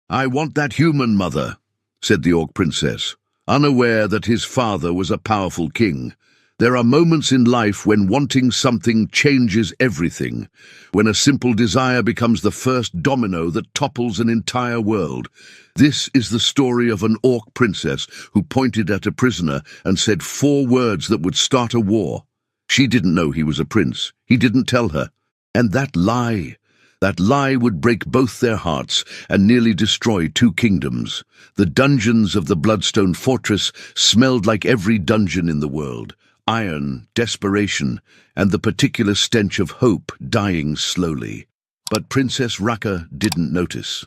"I want that human, mother," said the Orc princess, unaware that his father was a powerful king. There are moments in life when wanting something changes everything, when a simple desire becomes the first domino that topples an entire world. This is the story of an Orc princess who pointed at a prisoner and said 4 words that would start a war. She didn't know he was a prince. He didn't tell her. And that lie would break both their hearts and nearly destroy 2 kingdoms. The dungeons of the Bloodstone Fortress smelled like every dungeon in the world. Iron, desperation, and the particular stench of hope dying slowly. But Princess Rucker didn't notice.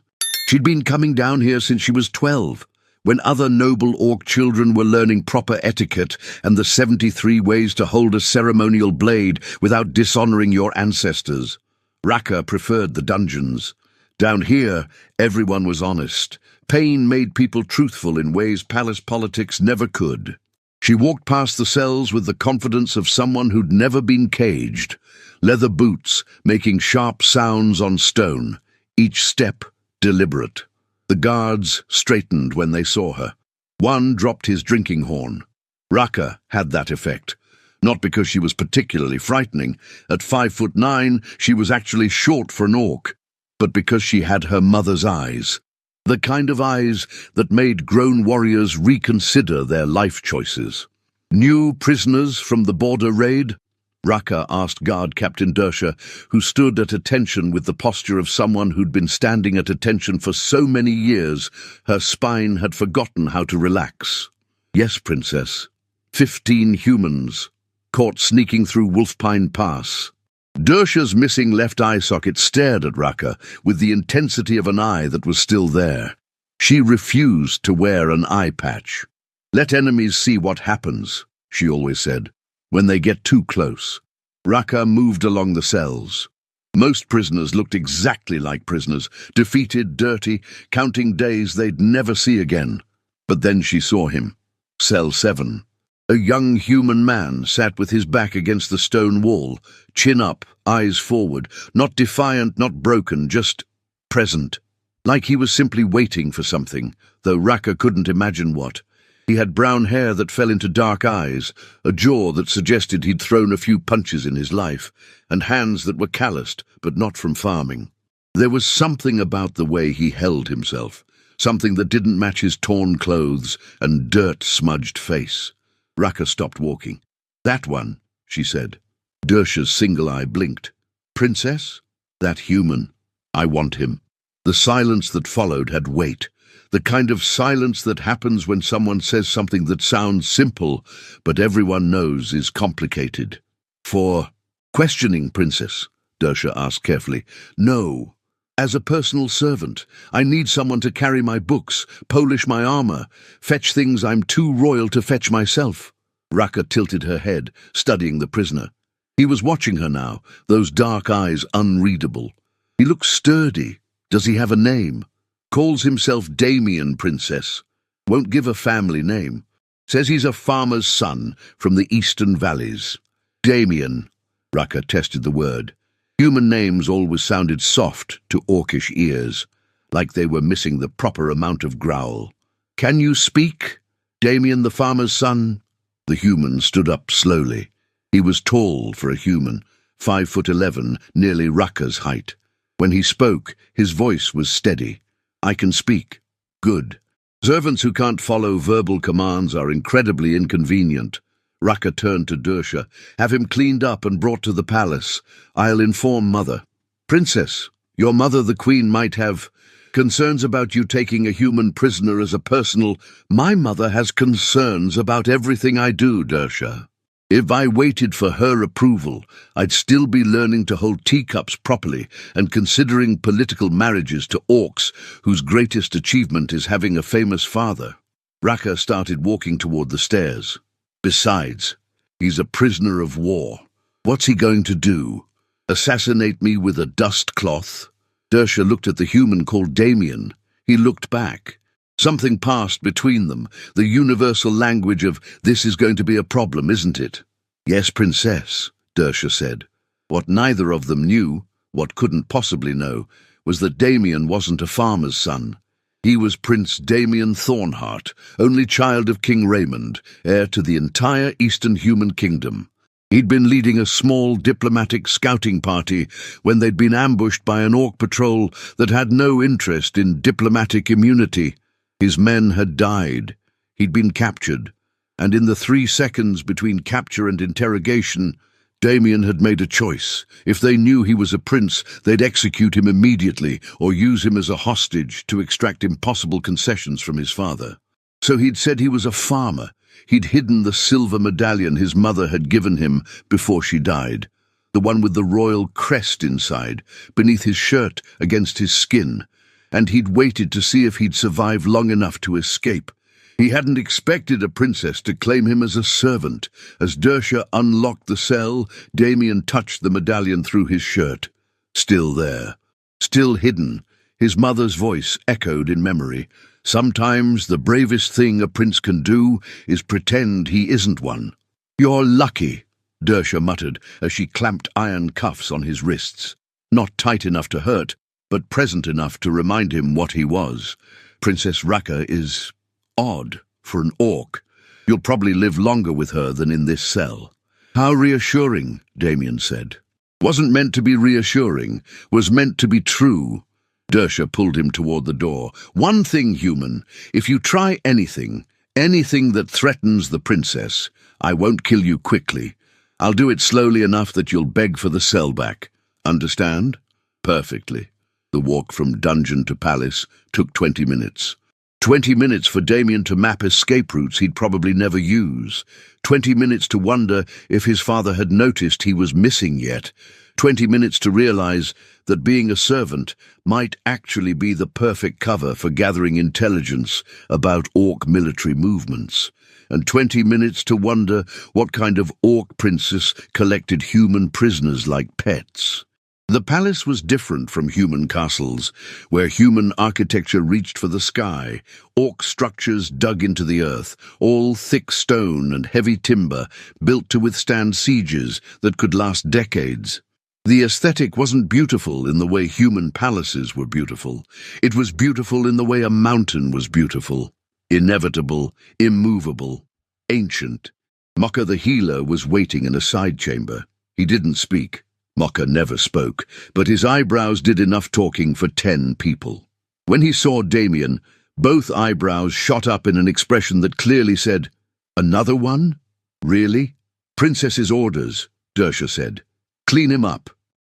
She'd been coming down here since she was 12, when other noble Orc children were learning proper etiquette and the 73 ways to hold a ceremonial blade without dishonoring your ancestors. Rucker preferred the dungeons. Down here, everyone was honest. Pain made people truthful in ways palace politics never could. She walked past the cells with the confidence of someone who'd never been caged. Leather boots making sharp sounds on stone, each step deliberate. The guards straightened when they saw her. One dropped his drinking horn. Rucker had that effect. Not because she was particularly frightening. At 5'9", she was actually short for an Orc, but because she had her mother's eyes. The kind of eyes that made grown warriors reconsider their life choices. "New prisoners from the border raid?" Rucker asked Guard Captain Dersha, who stood at attention with the posture of someone who'd been standing at attention for so many years, her spine had forgotten how to relax. "Yes, Princess. 15 humans, caught sneaking through Wolfpine Pass." Dersha's missing left eye socket stared at Rucker with the intensity of an eye that was still there. She refused to wear an eye patch. "Let enemies see what happens," she always said, "when they get too close." Rucker moved along the cells. Most prisoners looked exactly like prisoners, defeated, dirty, counting days they'd never see again. But then she saw him. Cell 7. A young human man sat with his back against the stone wall, chin up, eyes forward, not defiant, not broken, just present. Like he was simply waiting for something, though Rucker couldn't imagine what. He had brown hair that fell into dark eyes, a jaw that suggested he'd thrown a few punches in his life, and hands that were calloused, but not from farming. There was something about the way he held himself, something that didn't match his torn clothes and dirt-smudged face. Rucker stopped walking. "That one," she said. Dersha's single eye blinked. "Princess? That human. I want him." The silence that followed had weight, the kind of silence that happens when someone says something that sounds simple, but everyone knows is complicated. "For questioning, Princess?" Dersha asked carefully. "No. As a personal servant, I need someone to carry my books, polish my armor, fetch things I'm too royal to fetch myself." Rucker tilted her head, studying the prisoner. He was watching her now, those dark eyes unreadable. "He looks sturdy. Does he have a name?" "Calls himself Damien, Princess. Won't give a family name. Says he's a farmer's son from the eastern valleys." "Damien." Rucker tested the word. Human names always sounded soft to Orcish ears, like they were missing the proper amount of growl. "Can you speak, Damien the farmer's son?" The human stood up slowly. He was tall for a human, 5'11", nearly Rucker's height. When he spoke, his voice was steady. "I can speak." "Good. Servants who can't follow verbal commands are incredibly inconvenient." Rucker turned to Dersha. "Have him cleaned up and brought to the palace. I'll inform Mother." "Princess, your mother the Queen might have concerns about you taking a human prisoner as a personal—" "My mother has concerns about everything I do, Dersha. If I waited for her approval, I'd still be learning to hold teacups properly and considering political marriages to Orcs whose greatest achievement is having a famous father." Rucker started walking toward the stairs. "Besides, he's a prisoner of war. What's he going to do? Assassinate me with a dust cloth?" Dersha looked at the human called Damien. He looked back. Something passed between them, the universal language of, "This is going to be a problem, isn't it?" "Yes, Princess," Dersha said. What neither of them knew, what couldn't possibly know, was that Damien wasn't a farmer's son. He was Prince Damien Thornheart, only child of King Raymond, heir to the entire Eastern Human Kingdom. He'd been leading a small diplomatic scouting party when they'd been ambushed by an orc patrol that had no interest in diplomatic immunity. His men had died. He'd been captured, and in the 3 seconds between capture and interrogation, Damien had made a choice. If they knew he was a prince, they'd execute him immediately or use him as a hostage to extract impossible concessions from his father. So he'd said he was a farmer. He'd hidden the silver medallion his mother had given him before she died, the one with the royal crest inside, beneath his shirt against his skin, and he'd waited to see if he'd survive long enough to escape. He hadn't expected a princess to claim him as a servant. As Dersha unlocked the cell, Damien touched the medallion through his shirt. Still there. Still hidden. His mother's voice echoed in memory. Sometimes the bravest thing a prince can do is pretend he isn't one. "You're lucky," Dersha muttered as she clamped iron cuffs on his wrists. Not tight enough to hurt, but present enough to remind him what he was. Princess Raka is odd for an orc. You'll probably live longer with her than in this cell. "How reassuring," Damien said. "Wasn't meant to be reassuring, was meant to be true." Dersha pulled him toward the door. "One thing, human, if you try anything that threatens the princess, I won't kill you quickly. I'll do it slowly enough that you'll beg for the cell back. Understand?" "Perfectly." The walk from dungeon to palace took 20 minutes. 20 minutes for Damien to map escape routes he'd probably never use. 20 minutes to wonder if his father had noticed he was missing yet. 20 minutes to realize that being a servant might actually be the perfect cover for gathering intelligence about orc military movements. And 20 minutes to wonder what kind of orc princess collected human prisoners like pets. The palace was different from human castles, where human architecture reached for the sky. Orc structures dug into the earth, all thick stone and heavy timber, built to withstand sieges that could last decades. The aesthetic wasn't beautiful in the way human palaces were beautiful. It was beautiful in the way a mountain was beautiful. Inevitable, immovable, ancient. Mokka the healer was waiting in a side chamber. He didn't speak. Mokka never spoke, but his eyebrows did enough talking for 10 people. When he saw Damien, both eyebrows shot up in an expression that clearly said, "Another one? Really?" "Princess's orders," Dersha said. "Clean him up."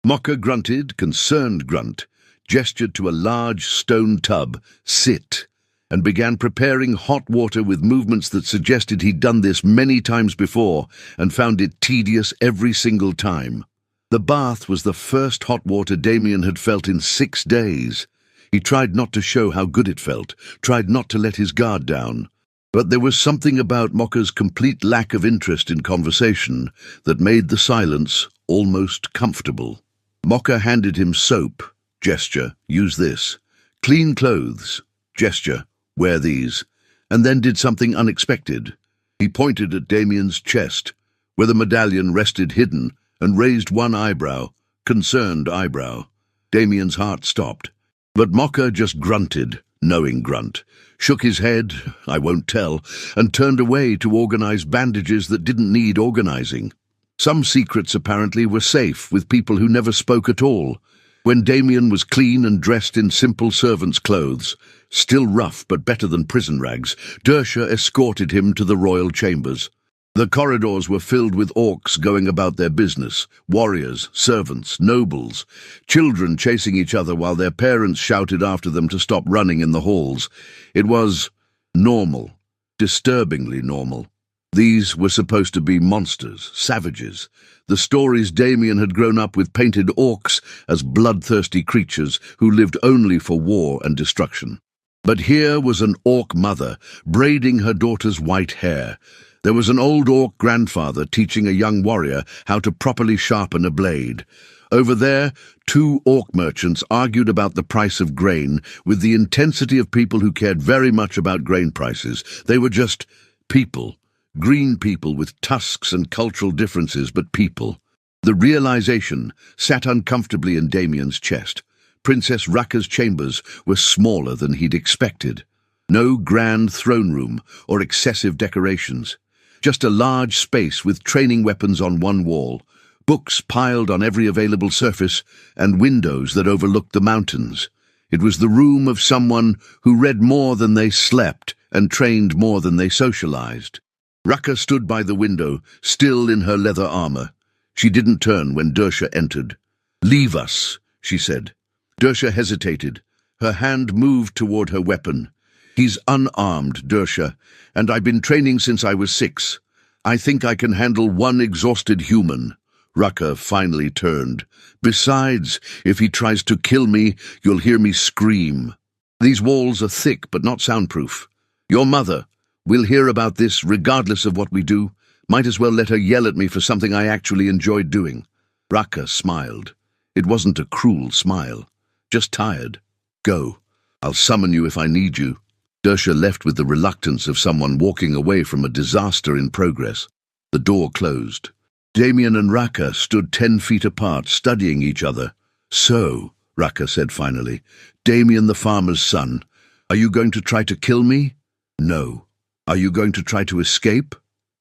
Mokka grunted, concerned grunt, gestured to a large stone tub, "Sit," and began preparing hot water with movements that suggested he'd done this many times before and found it tedious every single time. The bath was the first hot water Damien had felt in 6 days. He tried not to show how good it felt, tried not to let his guard down. But there was something about Mokka's complete lack of interest in conversation that made the silence almost comfortable. Mokka handed him soap, gesture, "Use this." Clean clothes, gesture, "Wear these," and then did something unexpected. He pointed at Damien's chest, where the medallion rested hidden, and raised one eyebrow, concerned eyebrow. Damien's heart stopped. But Mokka just grunted, knowing grunt, shook his head, "I won't tell," and turned away to organize bandages that didn't need organizing. Some secrets apparently were safe with people who never spoke at all. When Damien was clean and dressed in simple servant's clothes, still rough but better than prison rags, Dersha escorted him to the royal chambers. The corridors were filled with orcs going about their business, warriors, servants, nobles, children chasing each other while their parents shouted after them to stop running in the halls. It was normal, disturbingly normal. These were supposed to be monsters, savages. The stories Damien had grown up with painted orcs as bloodthirsty creatures who lived only for war and destruction. But here was an orc mother braiding her daughter's white hair. There was an old orc grandfather teaching a young warrior how to properly sharpen a blade. Over there, 2 orc merchants argued about the price of grain with the intensity of people who cared very much about grain prices. They were just people. Green people with tusks and cultural differences, but people. The realization sat uncomfortably in Damien's chest. Princess Raka's chambers were smaller than he'd expected. No grand throne room or excessive decorations. Just a large space with training weapons on one wall, books piled on every available surface, and windows that overlooked the mountains. It was the room of someone who read more than they slept and trained more than they socialized. Raka stood by the window, still in her leather armor. She didn't turn when Dursha entered. "Leave us," she said. Dursha hesitated. Her hand moved toward her weapon. "He's unarmed, Dursha, and I've been training since I was 6. I think I can handle one exhausted human." Raka finally turned. "Besides, if he tries to kill me, you'll hear me scream. These walls are thick but not soundproof. Your mother will hear about this regardless of what we do. Might as well let her yell at me for something I actually enjoyed doing." Raka smiled. It wasn't a cruel smile, just tired. "Go. I'll summon you if I need you." Dursha left with the reluctance of someone walking away from a disaster in progress. The door closed. Damien and Raka stood 10 feet apart, studying each other. "So," Raka said finally, "Damien the farmer's son, are you going to try to kill me?" "No." "Are you going to try to escape?"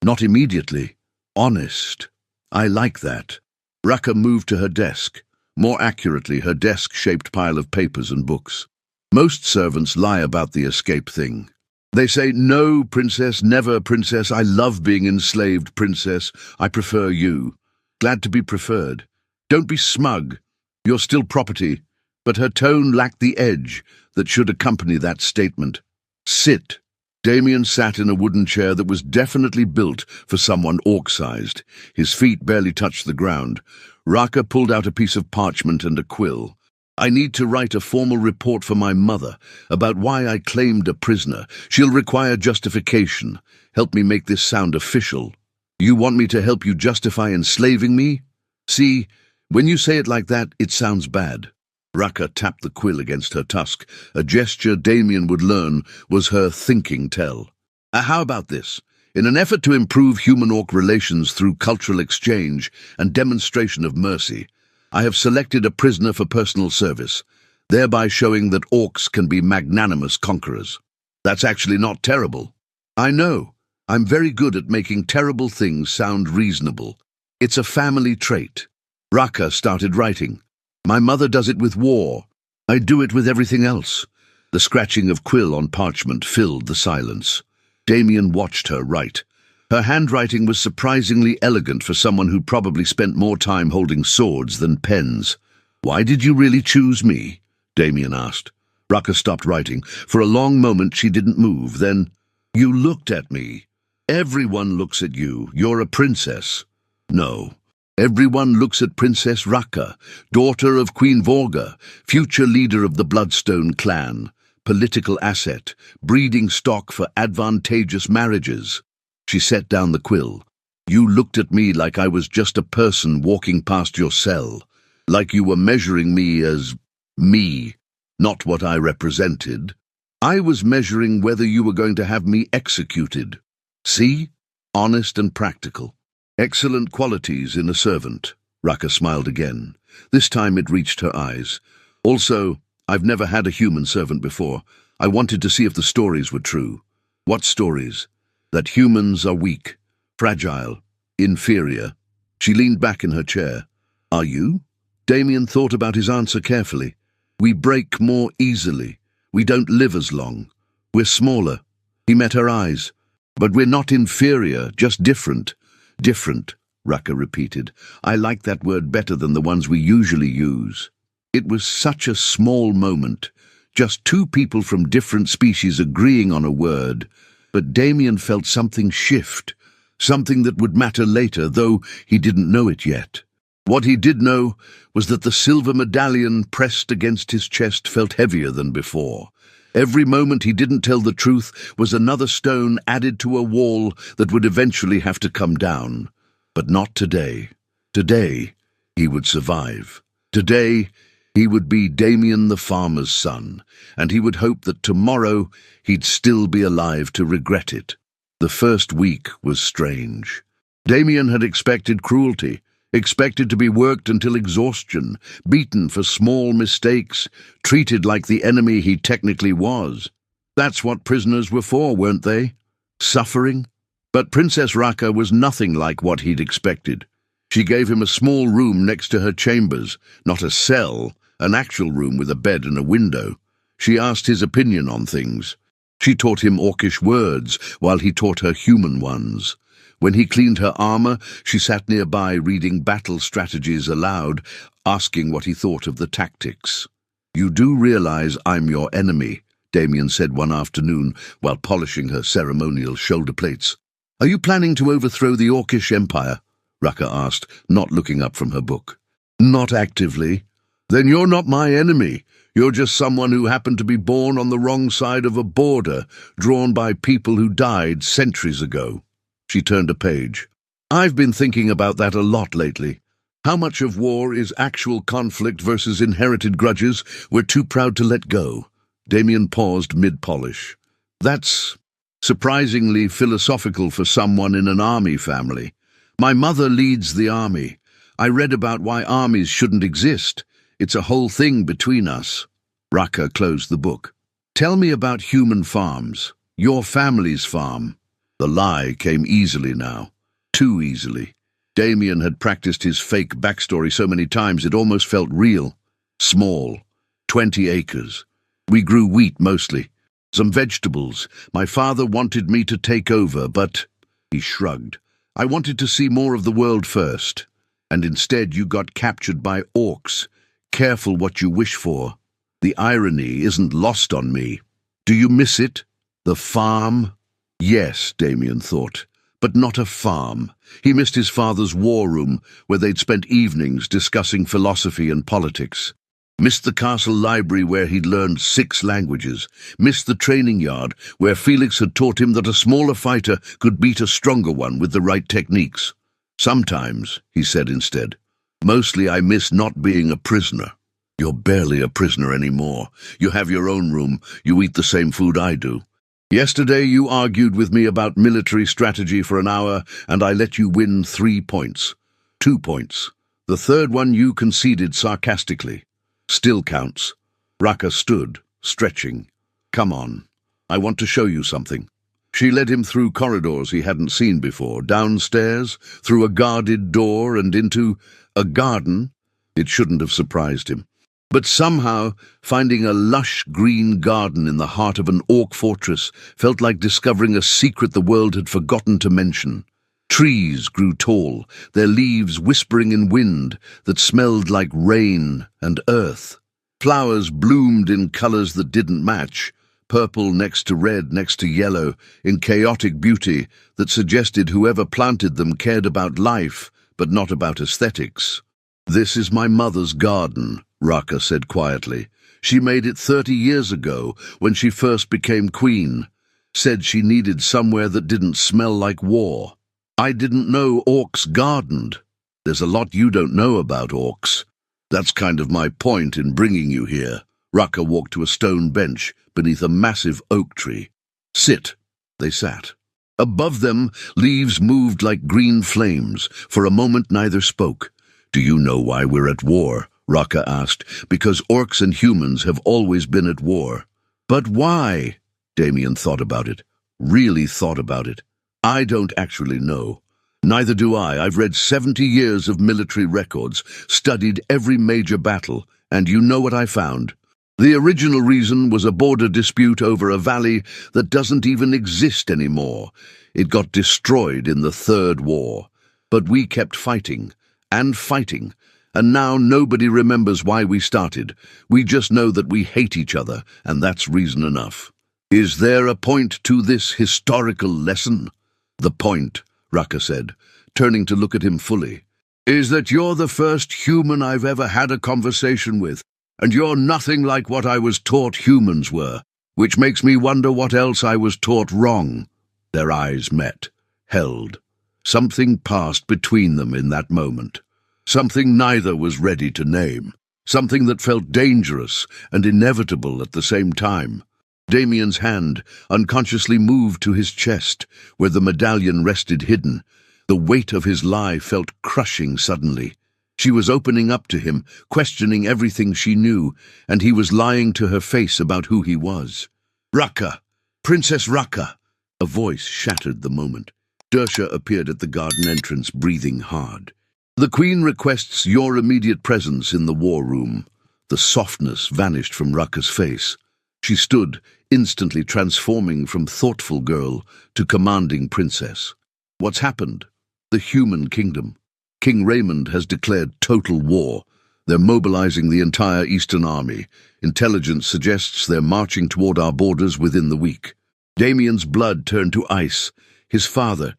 "Not immediately." "Honest." "I like that." Raka moved to her desk. More accurately, her desk-shaped pile of papers and books. "Most servants lie about the escape thing. They say, 'No, princess, never, princess. I love being enslaved, princess. I prefer you.' Glad to be preferred. Don't be smug. You're still property." But her tone lacked the edge that should accompany that statement. "Sit." Damien sat in a wooden chair that was definitely built for someone orc-sized. His feet barely touched the ground. Raka pulled out a piece of parchment and a quill. "I need to write a formal report for my mother about why I claimed a prisoner. She'll require justification. Help me make this sound official." "You want me to help you justify enslaving me?" "See, when you say it like that, it sounds bad." Raka tapped the quill against her tusk, a gesture Damien would learn was her thinking tell. How about this? In an effort to improve human-orc relations through cultural exchange and demonstration of mercy, I have selected a prisoner for personal service, thereby showing that orcs can be magnanimous conquerors. That's actually not terrible. I know. I'm very good at making terrible things sound reasonable. It's a family trait." Raka started writing. "My mother does it with war. I do it with everything else." The scratching of quill on parchment filled the silence. Damien watched her write. Her handwriting was surprisingly elegant for someone who probably spent more time holding swords than pens. "Why did you really choose me?" Damien asked. Raka stopped writing. For a long moment she didn't move. Then, "You looked at me. Everyone looks at you. You're a princess." "No. Everyone looks at Princess Raka, daughter of Queen Vorga, future leader of the Bloodstone clan, political asset, breeding stock for advantageous marriages." She set down the quill. "You looked at me like I was just a person walking past your cell, like you were measuring me as me, not what I represented. I was measuring whether you were going to have me executed. See? Honest and practical. Excellent qualities in a servant." Raka smiled again. This time it reached her eyes. "Also, I've never had a human servant before. I wanted to see if the stories were true." "What stories?" "That humans are weak, fragile, inferior." She leaned back in her chair. "Are you?" Damien thought about his answer carefully. "We break more easily. We don't live as long. We're smaller." He met her eyes. "But we're not inferior, just different." "Different," Raka repeated. "I like that word better than the ones we usually use." It was such a small moment, just 2 people from different species agreeing on a word, but Damien felt something shift, something that would matter later, though he didn't know it yet. What he did know was that the silver medallion pressed against his chest felt heavier than before. Every moment he didn't tell the truth was another stone added to a wall that would eventually have to come down. But not today. Today, he would survive. Today, he would be Damien the farmer's son, and he would hope that tomorrow he'd still be alive to regret it. The first week was strange. Damien had expected cruelty, expected to be worked until exhaustion, beaten for small mistakes, treated like the enemy he technically was. That's what prisoners were for, weren't they? Suffering? But Princess Raka was nothing like what he'd expected. She gave him a small room next to her chambers, not a cell, an actual room with a bed and a window. She asked his opinion on things. She taught him Orcish words, while he taught her human ones. When he cleaned her armor, she sat nearby reading battle strategies aloud, asking what he thought of the tactics. "You do realize I'm your enemy," Damien said one afternoon while polishing her ceremonial shoulder plates. "Are you planning to overthrow the Orcish Empire?" Raka asked, not looking up from her book. "Not actively." "Then you're not my enemy. You're just someone who happened to be born on the wrong side of a border, drawn by people who died centuries ago." She turned a page. "I've been thinking about that a lot lately. How much of war is actual conflict versus inherited grudges we're too proud to let go?" Damien paused mid-polish. "That's surprisingly philosophical for someone in an army family. My mother leads the army. I read about why armies shouldn't exist. It's a whole thing between us." Raka closed the book. "Tell me about human farms. Your family's farm." The lie came easily now. Too easily. Damien had practiced his fake backstory so many times it almost felt real. Small. 20 acres. We grew wheat mostly. Some vegetables. My father wanted me to take over, but—" he shrugged. "I wanted to see more of the world first. And instead you got captured by orcs. Careful what you wish for. The irony isn't lost on me. Do you miss it? The farm?" Yes, Damien thought, but not a farm. He missed his father's war room, where they'd spent evenings discussing philosophy and politics. Missed the castle library where he'd learned 6 languages. Missed the training yard, where Felix had taught him that a smaller fighter could beat a stronger one with the right techniques. "Sometimes," he said instead. "Mostly I miss not being a prisoner." "You're barely a prisoner anymore. You have your own room. You eat the same food I do. Yesterday you argued with me about military strategy for an hour, and I let you win 3 points. 2 points. The third one you conceded sarcastically. Still counts." Raka stood, stretching. "Come on. I want to show you something." She led him through corridors he hadn't seen before, downstairs, through a guarded door and into a garden. It shouldn't have surprised him. But somehow, finding a lush green garden in the heart of an orc fortress felt like discovering a secret the world had forgotten to mention. Trees grew tall, their leaves whispering in wind that smelled like rain and earth. Flowers bloomed in colors that didn't match, purple next to red next to yellow, in chaotic beauty that suggested whoever planted them cared about life, but not about aesthetics. "This is my mother's garden," Raka said quietly. "She made it 30 years ago, when she first became queen. Said she needed somewhere that didn't smell like war. I didn't know orcs gardened. There's a lot you don't know about orcs. That's kind of my point in bringing you here." Raka walked to a stone bench beneath a massive oak tree. "Sit." They sat. Above them, leaves moved like green flames. For a moment neither spoke. "Do you know why we're at war?" Raka asked. "Because orcs and humans have always been at war." "But why?" Damien thought about it. Really thought about it. "I don't actually know. Neither do I. I've read 70 years of military records, studied every major battle, and you know what I found? The original reason was a border dispute over a valley that doesn't even exist anymore. It got destroyed in the Third War. But we kept fighting, and fighting, and now nobody remembers why we started. We just know that we hate each other, and that's reason enough. Is there a point to this historical lesson?" "The point," Raka said, turning to look at him fully, "is that you're the first human I've ever had a conversation with, and you're nothing like what I was taught humans were, which makes me wonder what else I was taught wrong." Their eyes met, held. Something passed between them in that moment. Something neither was ready to name. Something that felt dangerous and inevitable at the same time. Damien's hand unconsciously moved to his chest, where the medallion rested hidden. The weight of his lie felt crushing suddenly. She was opening up to him, questioning everything she knew, and he was lying to her face about who he was. "Raka! Princess Raka!" A voice shattered the moment. Dersha appeared at the garden entrance, breathing hard. "The Queen requests your immediate presence in the war room." The softness vanished from Raka's face. She stood, instantly transforming from thoughtful girl to commanding princess. "What's happened?" "The human kingdom. King Raymond has declared total war. They're mobilizing the entire Eastern Army. Intelligence suggests they're marching toward our borders within the week." Damien's blood turned to ice. His father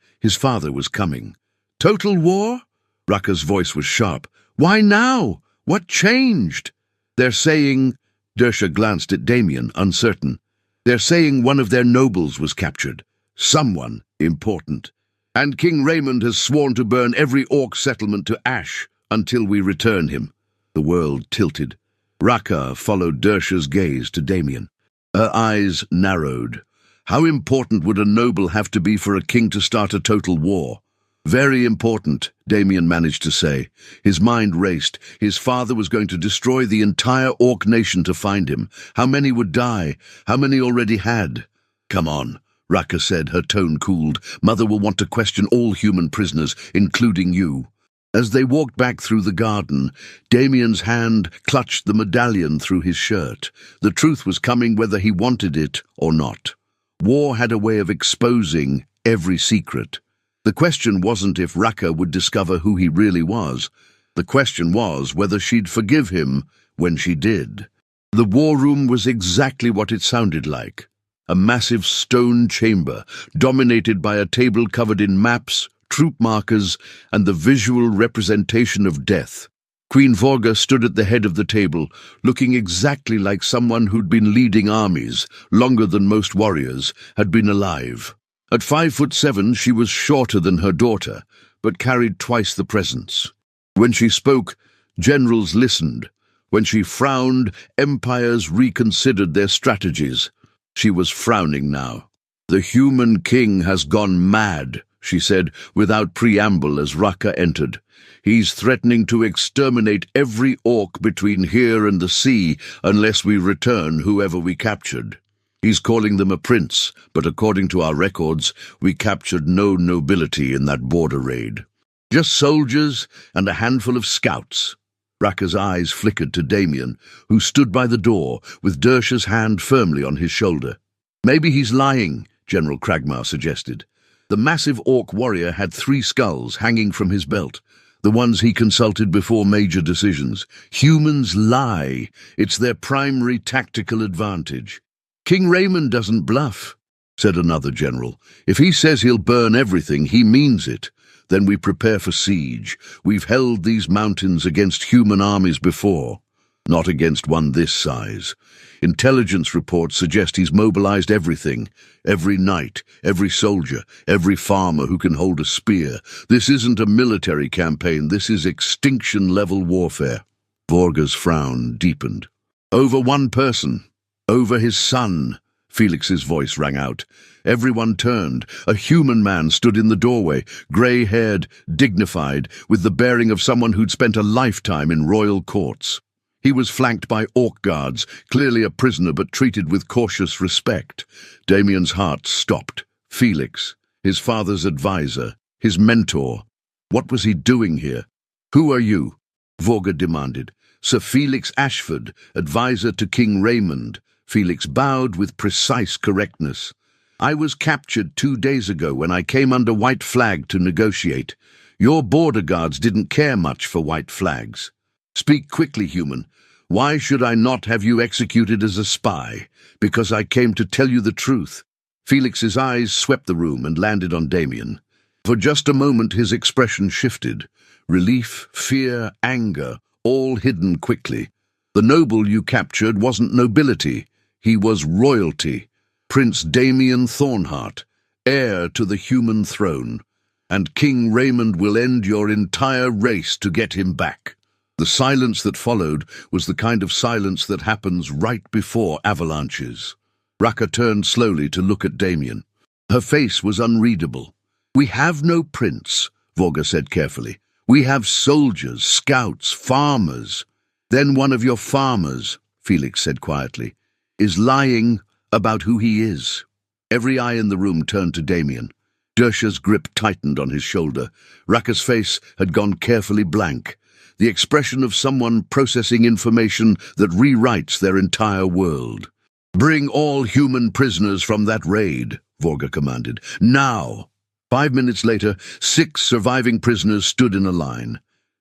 was coming. "Total war?" Raka's voice was sharp. "Why now? What changed?" "They're saying—" Dersha glanced at Damien, uncertain. "They're saying one of their nobles was captured. Someone important. And King Raymond has sworn to burn every orc settlement to ash until we return him." The world tilted. Raka followed Dersha's gaze to Damien. Her eyes narrowed. How important would a noble have to be for a king to start a total war? "Very important," Damien managed to say. His mind raced. His father was going to destroy the entire orc nation to find him. How many would die? How many already had? "Come on," Raka said, her tone cooled. "Mother will want to question all human prisoners, including you." As they walked back through the garden, Damien's hand clutched the medallion through his shirt. The truth was coming whether he wanted it or not. War had a way of exposing every secret. The question wasn't if Raka would discover who he really was. The question was whether she'd forgive him when she did. The war room was exactly what it sounded like. A massive stone chamber, dominated by a table covered in maps, troop markers, and the visual representation of death. Queen Vorga stood at the head of the table, looking exactly like someone who'd been leading armies, longer than most warriors, had been alive. At 5'7", she was shorter than her daughter, but carried twice the presence. When she spoke, generals listened. When she frowned, empires reconsidered their strategies. She was frowning now. "The human king has gone mad," she said, without preamble as Raka entered. "He's threatening to exterminate every orc between here and the sea unless we return whoever we captured. He's calling them a prince, but according to our records, we captured no nobility in that border raid. Just soldiers and a handful of scouts." Raka's eyes flickered to Damien, who stood by the door, with Dersha's hand firmly on his shoulder. "Maybe he's lying," General Kragmar suggested. The massive orc warrior had 3 skulls hanging from his belt, the ones he consulted before major decisions. Humans lie. It's their primary tactical advantage. "King Raymond doesn't bluff," said another general. "If he says he'll burn everything, he means it. Then we prepare for siege. We've held these mountains against human armies before. Not against one this size. Intelligence reports suggest he's mobilized everything. Every knight, every soldier, every farmer who can hold a spear. This isn't a military campaign, this is extinction-level warfare." Vorga's frown deepened. "Over one person. Over his son." Felix's voice rang out. Everyone turned. A human man stood in the doorway, grey-haired, dignified, with the bearing of someone who'd spent a lifetime in royal courts. He was flanked by orc guards, clearly a prisoner but treated with cautious respect. Damien's heart stopped. Felix, his father's advisor, his mentor. What was he doing here? "Who are you?" Vorga demanded. "Sir Felix Ashford, advisor to King Raymond." Felix bowed with precise correctness. "I was captured 2 days ago when I came under white flag to negotiate. Your border guards didn't care much for white flags. Speak quickly, human. Why should I not have you executed as a spy? Because I came to tell you the truth." Felix's eyes swept the room and landed on Damien. For just a moment his expression shifted. Relief, fear, anger, all hidden quickly. "The noble you captured wasn't nobility. He was royalty. Prince Damien Thornheart, heir to the human throne. And King Raymond will end your entire race to get him back." The silence that followed was the kind of silence that happens right before avalanches. Raka turned slowly to look at Damien. Her face was unreadable. "We have no prince," Vorga said carefully. We have soldiers, scouts, farmers. Then one of your farmers, Felix said quietly, is lying about who he is. Every eye in the room turned to Damien. Dersha's grip tightened on his shoulder. Raka's face had gone carefully blank, the expression of someone processing information that rewrites their entire world. Bring all human prisoners from that raid, Vorga commanded. Now! 5 minutes later, 6 surviving prisoners stood in a line.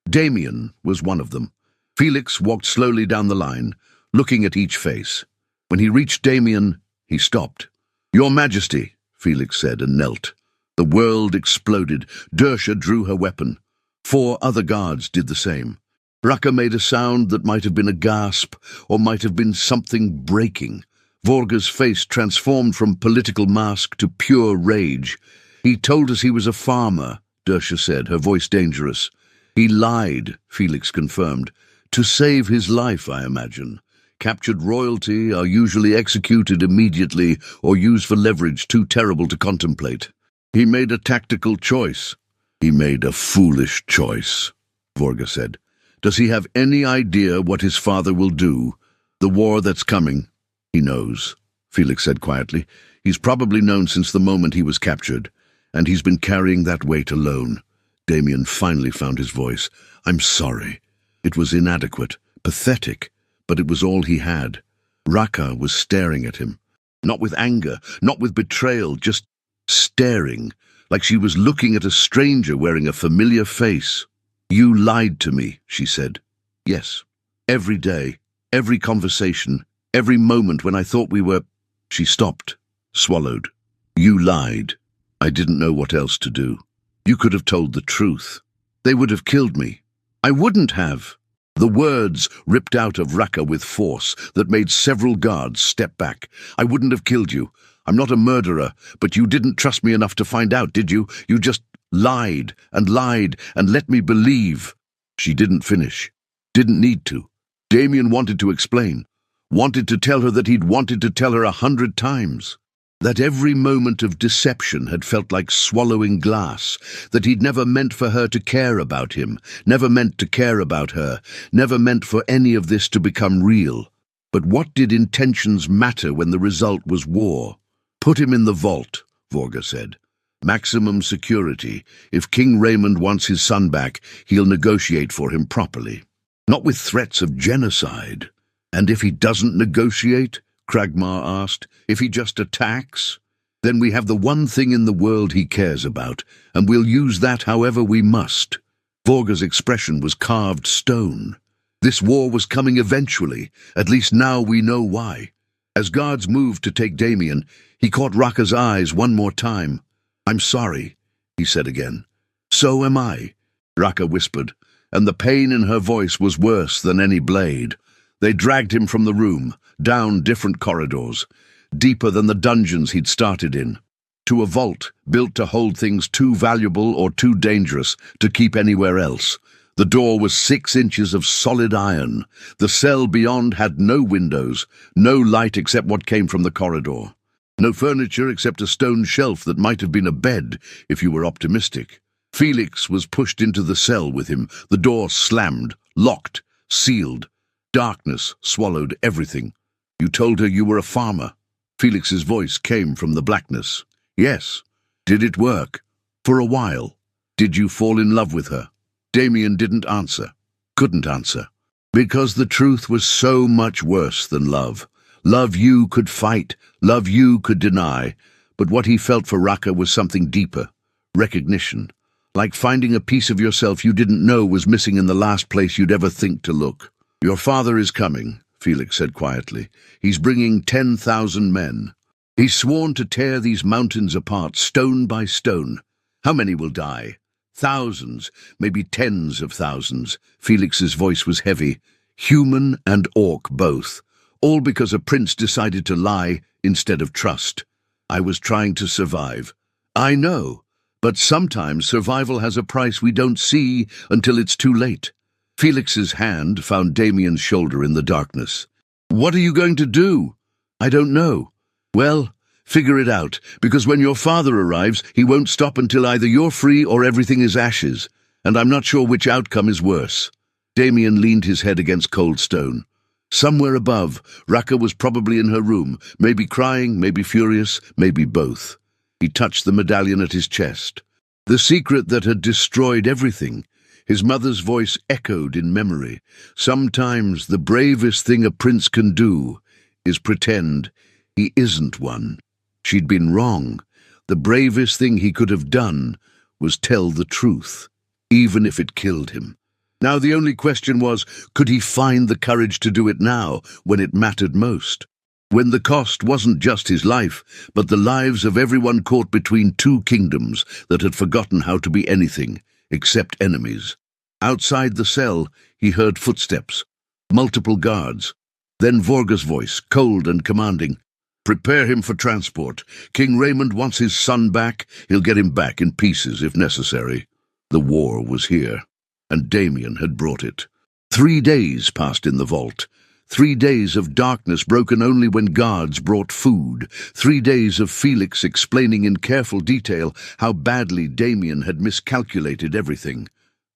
Damien was one of them. Felix walked slowly down the line, looking at each face. When he reached Damien, he stopped. Your Majesty, Felix said and knelt. The world exploded. Dersha drew her weapon. 4 other guards did the same. Raka made a sound that might have been a gasp, or might have been something breaking. Vorga's face transformed from political mask to pure rage. He told us he was a farmer, Dersha said, her voice dangerous. He lied, Felix confirmed. To save his life, I imagine. Captured royalty are usually executed immediately or used for leverage too terrible to contemplate. He made a tactical choice. He made a foolish choice, Vorga said. Does he have any idea what his father will do? The war that's coming? He knows, Felix said quietly. He's probably known since the moment he was captured, and he's been carrying that weight alone. Damien finally found his voice. I'm sorry. It was inadequate, pathetic, but it was all he had. Raka was staring at him. Not with anger, not with betrayal, just staring, like she was looking at a stranger wearing a familiar face. You lied to me, she said. Yes. Every day, every conversation, every moment when I thought we were... She stopped, swallowed. You lied. I didn't know what else to do. You could have told the truth. They would have killed me. I wouldn't have. The words ripped out of Raka with force that made several guards step back. I wouldn't have killed you. I'm not a murderer, but you didn't trust me enough to find out, did you? You just lied and let me believe. She didn't finish. Didn't need to. Damien wanted to explain. Wanted to tell her that he'd wanted to tell her 100 times. That every moment of deception had felt like swallowing glass, that he'd never meant for her to care about him, never meant to care about her, never meant for any of this to become real. But what did intentions matter when the result was war? Put him in the vault, Vorga said. Maximum security. If King Raymond wants his son back, he'll negotiate for him properly. Not with threats of genocide. And if he doesn't negotiate? Kragmar asked. If he just attacks? Then we have the one thing in the world he cares about, and we'll use that however we must. Vorga's expression was carved stone. This war was coming eventually, at least now we know why. As guards moved to take Damien, he caught Raka's eyes one more time. I'm sorry, he said again. So am I, Raka whispered, and the pain in her voice was worse than any blade. They dragged him from the room, down different corridors, deeper than the dungeons he'd started in, to a vault built to hold things too valuable or too dangerous to keep anywhere else. The door was 6 inches of solid iron. The cell beyond had no windows, no light except what came from the corridor. No furniture except a stone shelf that might have been a bed, if you were optimistic. Felix was pushed into the cell with him. The door slammed, locked, sealed. Darkness swallowed everything. You told her you were a farmer. Felix's voice came from the blackness. Yes. Did it work? For a while. Did you fall in love with her? Damien didn't answer. Couldn't answer. Because the truth was so much worse than love. Love you could fight, love you could deny. But what he felt for Raka was something deeper. Recognition. Like finding a piece of yourself you didn't know was missing in the last place you'd ever think to look. Your father is coming, Felix said quietly. He's bringing 10,000 men. He's sworn to tear these mountains apart, stone by stone. How many will die? Thousands, maybe tens of thousands. Felix's voice was heavy. Human and orc both. All because a prince decided to lie instead of trust. I was trying to survive. I know, but sometimes survival has a price we don't see until it's too late. Felix's hand found Damien's shoulder in the darkness. What are you going to do? I don't know. Well, Figure it out, because when your father arrives, he won't stop until either you're free or everything is ashes, and I'm not sure which outcome is worse." Damien leaned his head against cold stone. Somewhere above, Raka was probably in her room, maybe crying, maybe furious, maybe both. He touched the medallion at his chest. The secret that had destroyed everything. His mother's voice echoed in memory. Sometimes the bravest thing a prince can do is pretend he isn't one. She'd been wrong. The bravest thing he could have done was tell the truth, even if it killed him. Now the only question was, could he find the courage to do it now, when it mattered most? When the cost wasn't just his life, but the lives of everyone caught between two kingdoms that had forgotten how to be anything except enemies. Outside the cell, he heard footsteps, multiple guards. Then Vorga's voice, cold and commanding. "Prepare him for transport. King Raymond wants his son back. He'll get him back in pieces if necessary." The war was here, and Damien had brought it. 3 days passed in the vault. 3 days of darkness broken only when guards brought food. 3 days of Felix explaining in careful detail how badly Damien had miscalculated everything.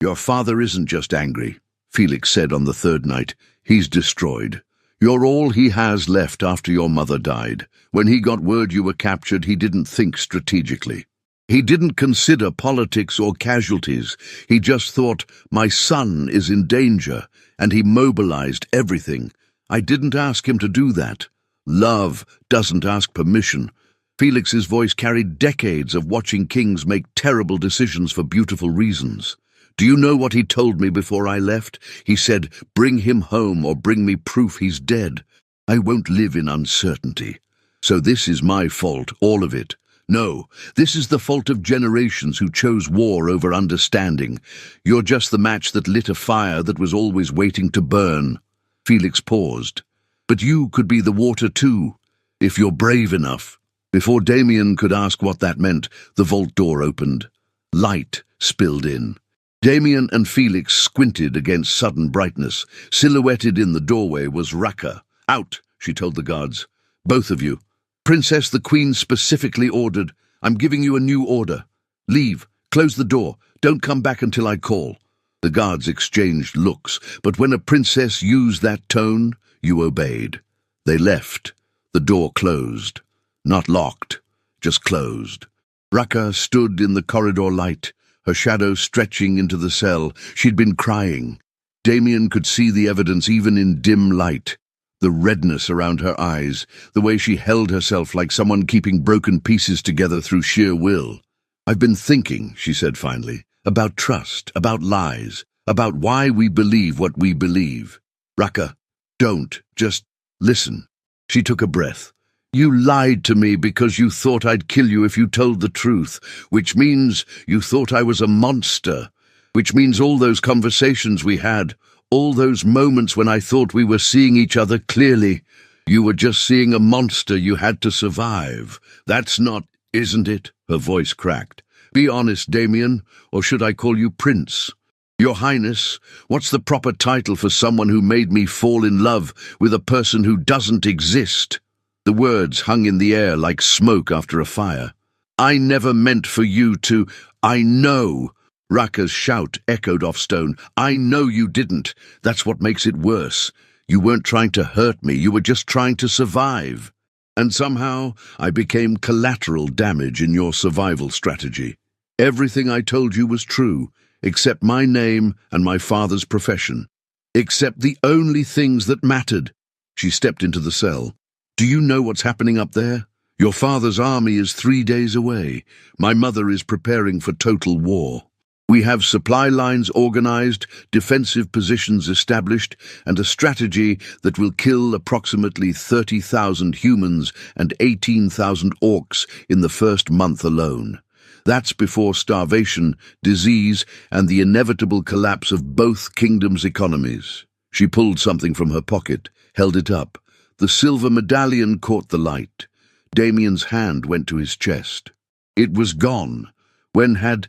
"Your father isn't just angry," Felix said on the 3rd night. "He's destroyed. You're all he has left after your mother died. When he got word you were captured, he didn't think strategically. He didn't consider politics or casualties. He just thought, my son is in danger, and he mobilized everything. I didn't ask him to do that. Love doesn't ask permission." Felix's voice carried decades of watching kings make terrible decisions for beautiful reasons. "Do you know what he told me before I left? He said, 'Bring him home or bring me proof he's dead.' I won't live in uncertainty. So this is my fault, all of it. No, this is the fault of generations who chose war over understanding. You're just the match that lit a fire that was always waiting to burn." Felix paused. "But you could be the water too, if you're brave enough." Before Damien could ask what that meant, the vault door opened. Light spilled in. Damien and Felix squinted against sudden brightness. Silhouetted in the doorway was Raka. "Out," she told the guards. "Both of you. Princess, the Queen specifically ordered. I'm giving you a new order. Leave. Close the door. Don't come back until I call." The guards exchanged looks, but when a princess used that tone, you obeyed. They left. The door closed. Not locked, just closed. Raka stood in the corridor light, her shadow stretching into the cell. She'd been crying. Damien could see the evidence even in dim light. The redness around her eyes, the way she held herself like someone keeping broken pieces together through sheer will. "I've been thinking," she said finally, "about trust, about lies, about why we believe what we believe. Raka, don't, just listen." She took a breath. "You lied to me because you thought I'd kill you if you told the truth, which means you thought I was a monster, which means all those conversations we had, all those moments when I thought we were seeing each other clearly, you were just seeing a monster you had to survive. That's not, isn't it?" Her voice cracked. "Be honest, Damien, or should I call you Prince? Your Highness, what's the proper title for someone who made me fall in love with a person who doesn't exist?" The words hung in the air like smoke after a fire. "I never meant for you to— I know." Raka's shout echoed off stone. "I know you didn't. That's what makes it worse. You weren't trying to hurt me, you were just trying to survive. And somehow I became collateral damage in your survival strategy. Everything I told you was true, except my name and my father's profession. Except the only things that mattered." She stepped into the cell. "Do you know what's happening up there? Your father's army is 3 days away. My mother is preparing for total war. We have supply lines organized, defensive positions established, and a strategy that will kill approximately 30,000 humans and 18,000 orcs in the first month alone. That's before starvation, disease, and the inevitable collapse of both kingdoms' economies." She pulled something from her pocket, held it up. The silver medallion caught the light. Damien's hand went to his chest. "It was gone. When had—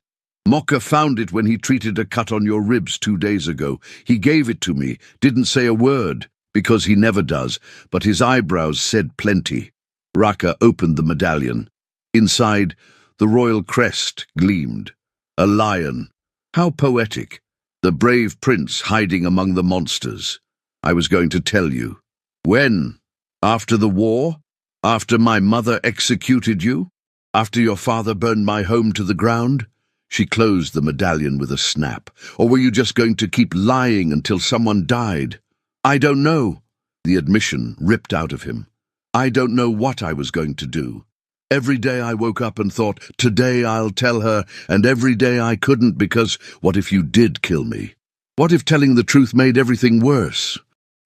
Mokka found it when he treated a cut on your ribs 2 days ago. He gave it to me, didn't say a word, because he never does, but his eyebrows said plenty. Raka opened the medallion. Inside, the royal crest gleamed. A lion. How poetic. The brave prince hiding among the monsters. I was going to tell you. When? After the war? After my mother executed you? After your father burned my home to the ground? She closed the medallion with a snap. Or were you just going to keep lying until someone died? I don't know. The admission ripped out of him. I don't know what I was going to do. Every day I woke up and thought, today I'll tell her, and every day I couldn't because what if you did kill me? What if telling the truth made everything worse?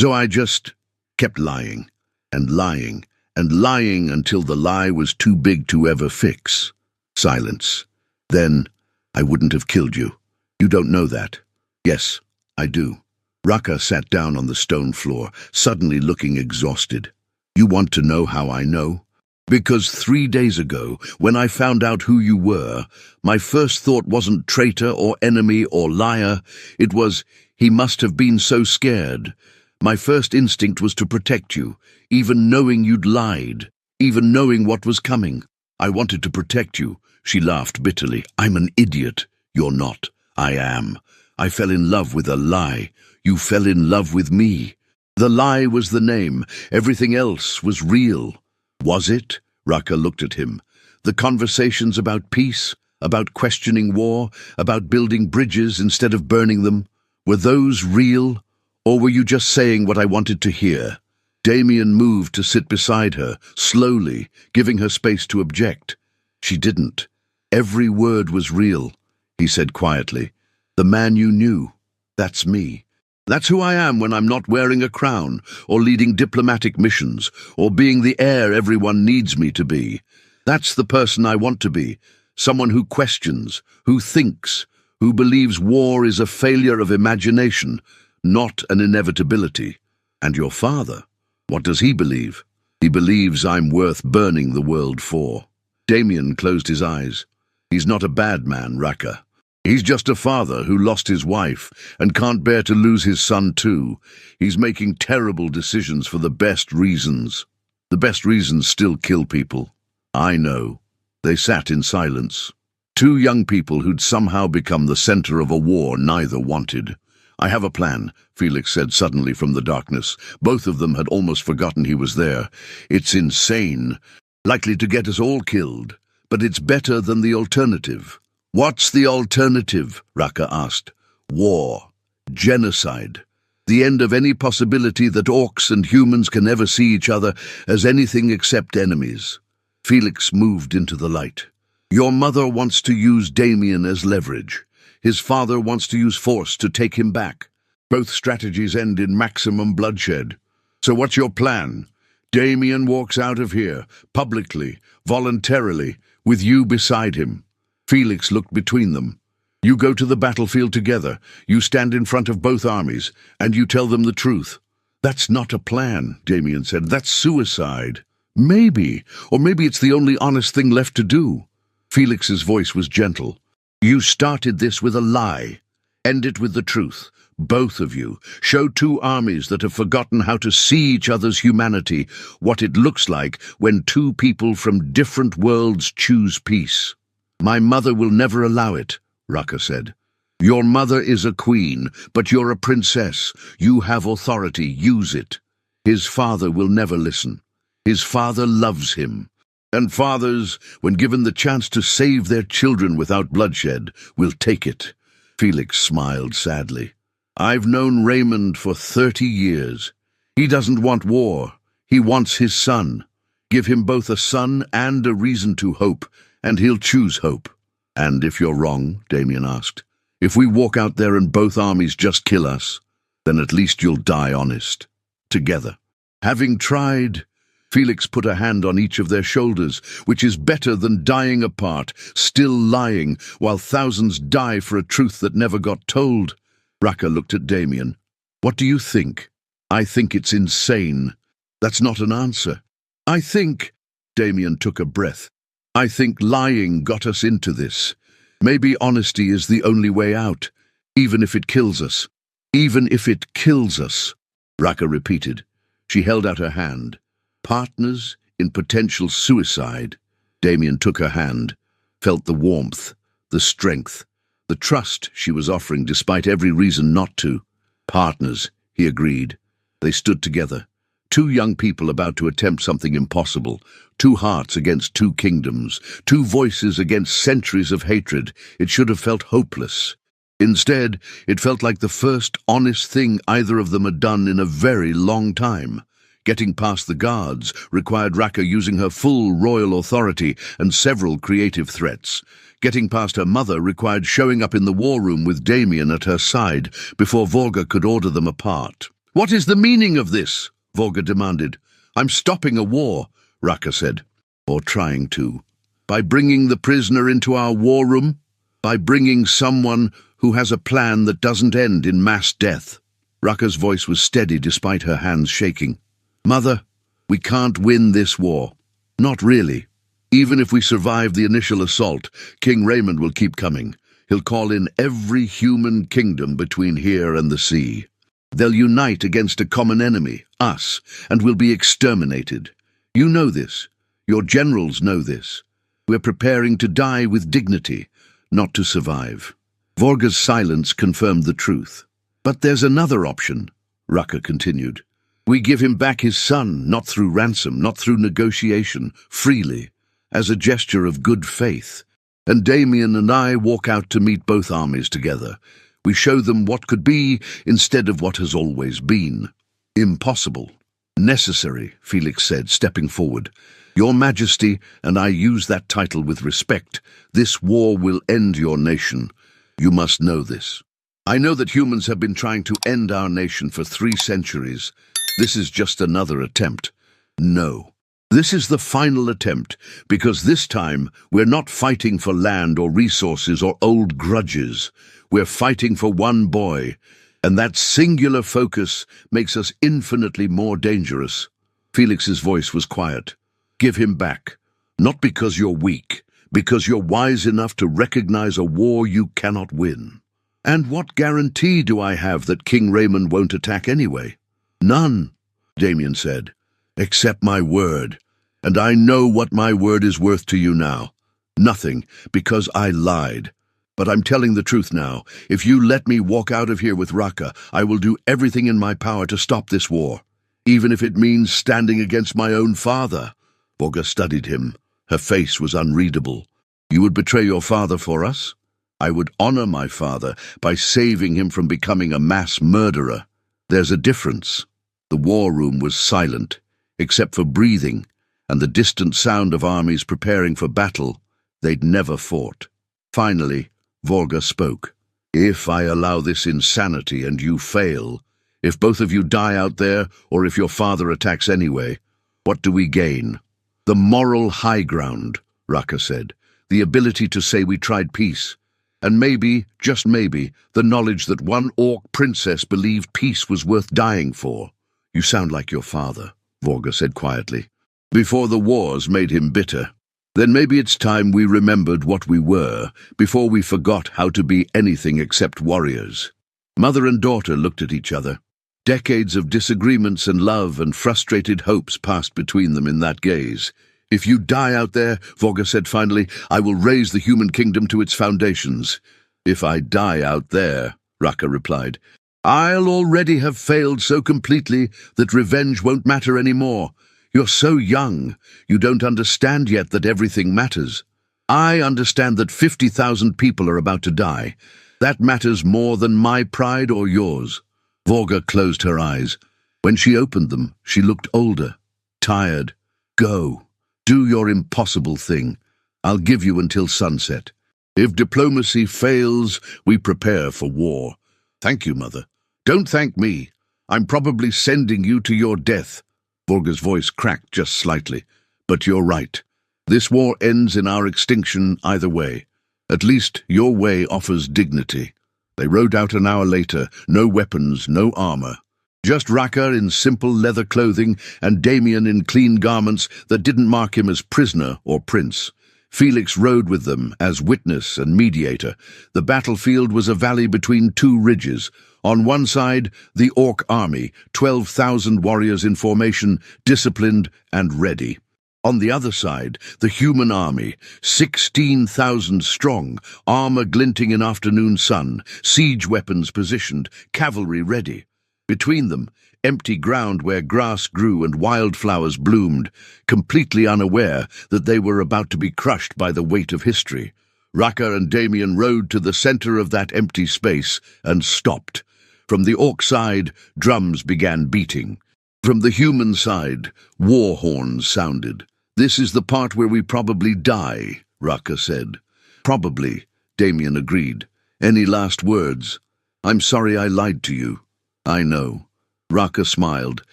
So I just kept lying, and lying, and lying until the lie was too big to ever fix. Silence. Then, I wouldn't have killed you. You don't know that. Yes, I do. Raka sat down on the stone floor, suddenly looking exhausted. You want to know how I know? Because 3 days ago, when I found out who you were, my first thought wasn't traitor or enemy or liar. It was, he must have been so scared. My first instinct was to protect you, even knowing you'd lied, even knowing what was coming. I wanted to protect you. She laughed bitterly. I'm an idiot. You're not. I am. I fell in love with a lie. You fell in love with me. The lie was the name. Everything else was real. Was it? Raka looked at him. The conversations about peace, about questioning war, about building bridges instead of burning them, were those real? Or were you just saying what I wanted to hear? Damien moved to sit beside her, slowly, giving her space to object. She didn't. Every word was real, he said quietly. The man you knew, that's me. That's who I am when I'm not wearing a crown, or leading diplomatic missions, or being the heir everyone needs me to be. That's the person I want to be, someone who questions, who thinks, who believes war is a failure of imagination, not an inevitability. And your father, what does he believe? He believes I'm worth burning the world for. Damien closed his eyes. He's not a bad man, Raka. He's just a father who lost his wife and can't bear to lose his son too. He's making terrible decisions for the best reasons. The best reasons still kill people. I know. They sat in silence. Two young people who'd somehow become the center of a war neither wanted. I have a plan, Felix said suddenly from the darkness. Both of them had almost forgotten he was there. It's insane, likely to get us all killed, but it's better than the alternative. What's the alternative? Raka asked. War. Genocide. The end of any possibility that orcs and humans can ever see each other as anything except enemies. Felix moved into the light. Your mother wants to use Damien as leverage. His father wants to use force to take him back. Both strategies end in maximum bloodshed. So what's your plan? Damien walks out of here, publicly, voluntarily, with you beside him. Felix looked between them. You go to the battlefield together, you stand in front of both armies, and you tell them the truth. That's not a plan, Damien said. That's suicide. Maybe, or maybe it's the only honest thing left to do. Felix's voice was gentle. You started this with a lie. End it with the truth. Both of you. Show two armies that have forgotten how to see each other's humanity, what it looks like when two people from different worlds choose peace. My mother will never allow it, Raka said. Your mother is a queen, but you're a princess. You have authority. Use it. His father will never listen. His father loves him. And fathers, when given the chance to save their children without bloodshed, will take it. Felix smiled sadly. I've known Raymond for 30 years. He doesn't want war. He wants his son. Give him both a son and a reason to hope, and he'll choose hope. And if you're wrong, Damien asked, if we walk out there and both armies just kill us, then at least you'll die honest. Together. Having tried, Felix put a hand on each of their shoulders, which is better than dying apart, still lying, while thousands die for a truth that never got told. Raka looked at Damien. What do you think? I think it's insane. That's not an answer. I think, Damien took a breath, I think lying got us into this. Maybe honesty is the only way out, even if it kills us. Even if it kills us, Raka repeated. She held out her hand. Partners in potential suicide. Damien took her hand, felt the warmth, the strength, the trust she was offering despite every reason not to. Partners, he agreed. They stood together. Two young people about to attempt something impossible. Two hearts against two kingdoms. Two voices against centuries of hatred. It should have felt hopeless. Instead, it felt like the first honest thing either of them had done in a very long time. Getting past the guards required Raka using her full royal authority and several creative threats. Getting past her mother required showing up in the war room with Damien at her side before Vorga could order them apart. "What is the meaning of this?" Vorga demanded. "I'm stopping a war," Raka said. "Or trying to. By bringing the prisoner into our war room? By bringing someone who has a plan that doesn't end in mass death." Raka's voice was steady despite her hands shaking. "Mother, we can't win this war. Not really. Even if we survive the initial assault, King Raymond will keep coming. He'll call in every human kingdom between here and the sea. They'll unite against a common enemy, us, and we'll be exterminated. You know this. Your generals know this. We're preparing to die with dignity, not to survive." Vorga's silence confirmed the truth. "But there's another option," Raka continued. "We give him back his son, not through ransom, not through negotiation, freely, as a gesture of good faith. And Damien and I walk out to meet both armies together. We show them what could be instead of what has always been." "Impossible." "Necessary," Felix said, stepping forward. "Your Majesty, and I use that title with respect, this war will end your nation. You must know this. I know that humans have been trying to end our nation for 3 centuries. This is just another attempt. No. This is the final attempt, because this time we're not fighting for land or resources or old grudges. We're fighting for one boy, and that singular focus makes us infinitely more dangerous." Felix's voice was quiet. "Give him back. Not because you're weak, because you're wise enough to recognize a war you cannot win." "And what guarantee do I have that King Raymond won't attack anyway?" "None," Damien said, "except my word. And I know what my word is worth to you now. Nothing, because I lied. But I'm telling the truth now. If you let me walk out of here with Raka, I will do everything in my power to stop this war, even if it means standing against my own father." Vorga studied him. Her face was unreadable. "You would betray your father for us?" "I would honor my father by saving him from becoming a mass murderer. There's a difference." The war room was silent, except for breathing and the distant sound of armies preparing for battle they'd never fought. Finally, Vorga spoke. "If I allow this insanity and you fail, if both of you die out there or if your father attacks anyway, what do we gain?" "The moral high ground," Raka said. "The ability to say we tried peace. And maybe, just maybe, the knowledge that one orc princess believed peace was worth dying for." "You sound like your father," Vorga said quietly. "Before the wars made him bitter. Then maybe it's time we remembered what we were, before we forgot how to be anything except warriors." Mother and daughter looked at each other. Decades of disagreements and love and frustrated hopes passed between them in that gaze. "If you die out there," Vorga said finally, "I will raise the human kingdom to its foundations." "If I die out there," Raka replied, "I'll already have failed so completely that revenge won't matter anymore. You're so young. You don't understand yet that everything matters. I understand that 50,000 people are about to die. That matters more than my pride or yours." Vorga closed her eyes. When she opened them, she looked older, tired. "Go. Do your impossible thing. I'll give you until sunset. If diplomacy fails, we prepare for war." "Thank you, Mother." "Don't thank me. I'm probably sending you to your death." Vorga's voice cracked just slightly. "But you're right. This war ends in our extinction either way. At least your way offers dignity." They rode out an hour later, no weapons, no armor. Just Raka in simple leather clothing and Damien in clean garments that didn't mark him as prisoner or prince. Felix rode with them as witness and mediator. The battlefield was a valley between 2 ridges. On one side, the Orc army, 12,000 warriors in formation, disciplined and ready. On the other side, the human army, 16,000 strong, armor glinting in afternoon sun, siege weapons positioned, cavalry ready. Between them, empty ground where grass grew and wildflowers bloomed, completely unaware that they were about to be crushed by the weight of history. Rakkar and Damien rode to the center of that empty space and stopped. From the orc side, drums began beating. From the human side, war horns sounded. "This is the part where we probably die," Rakkar said. "Probably," Damien agreed. "Any last words?" "I'm sorry I lied to you." "I know." Rakkar smiled.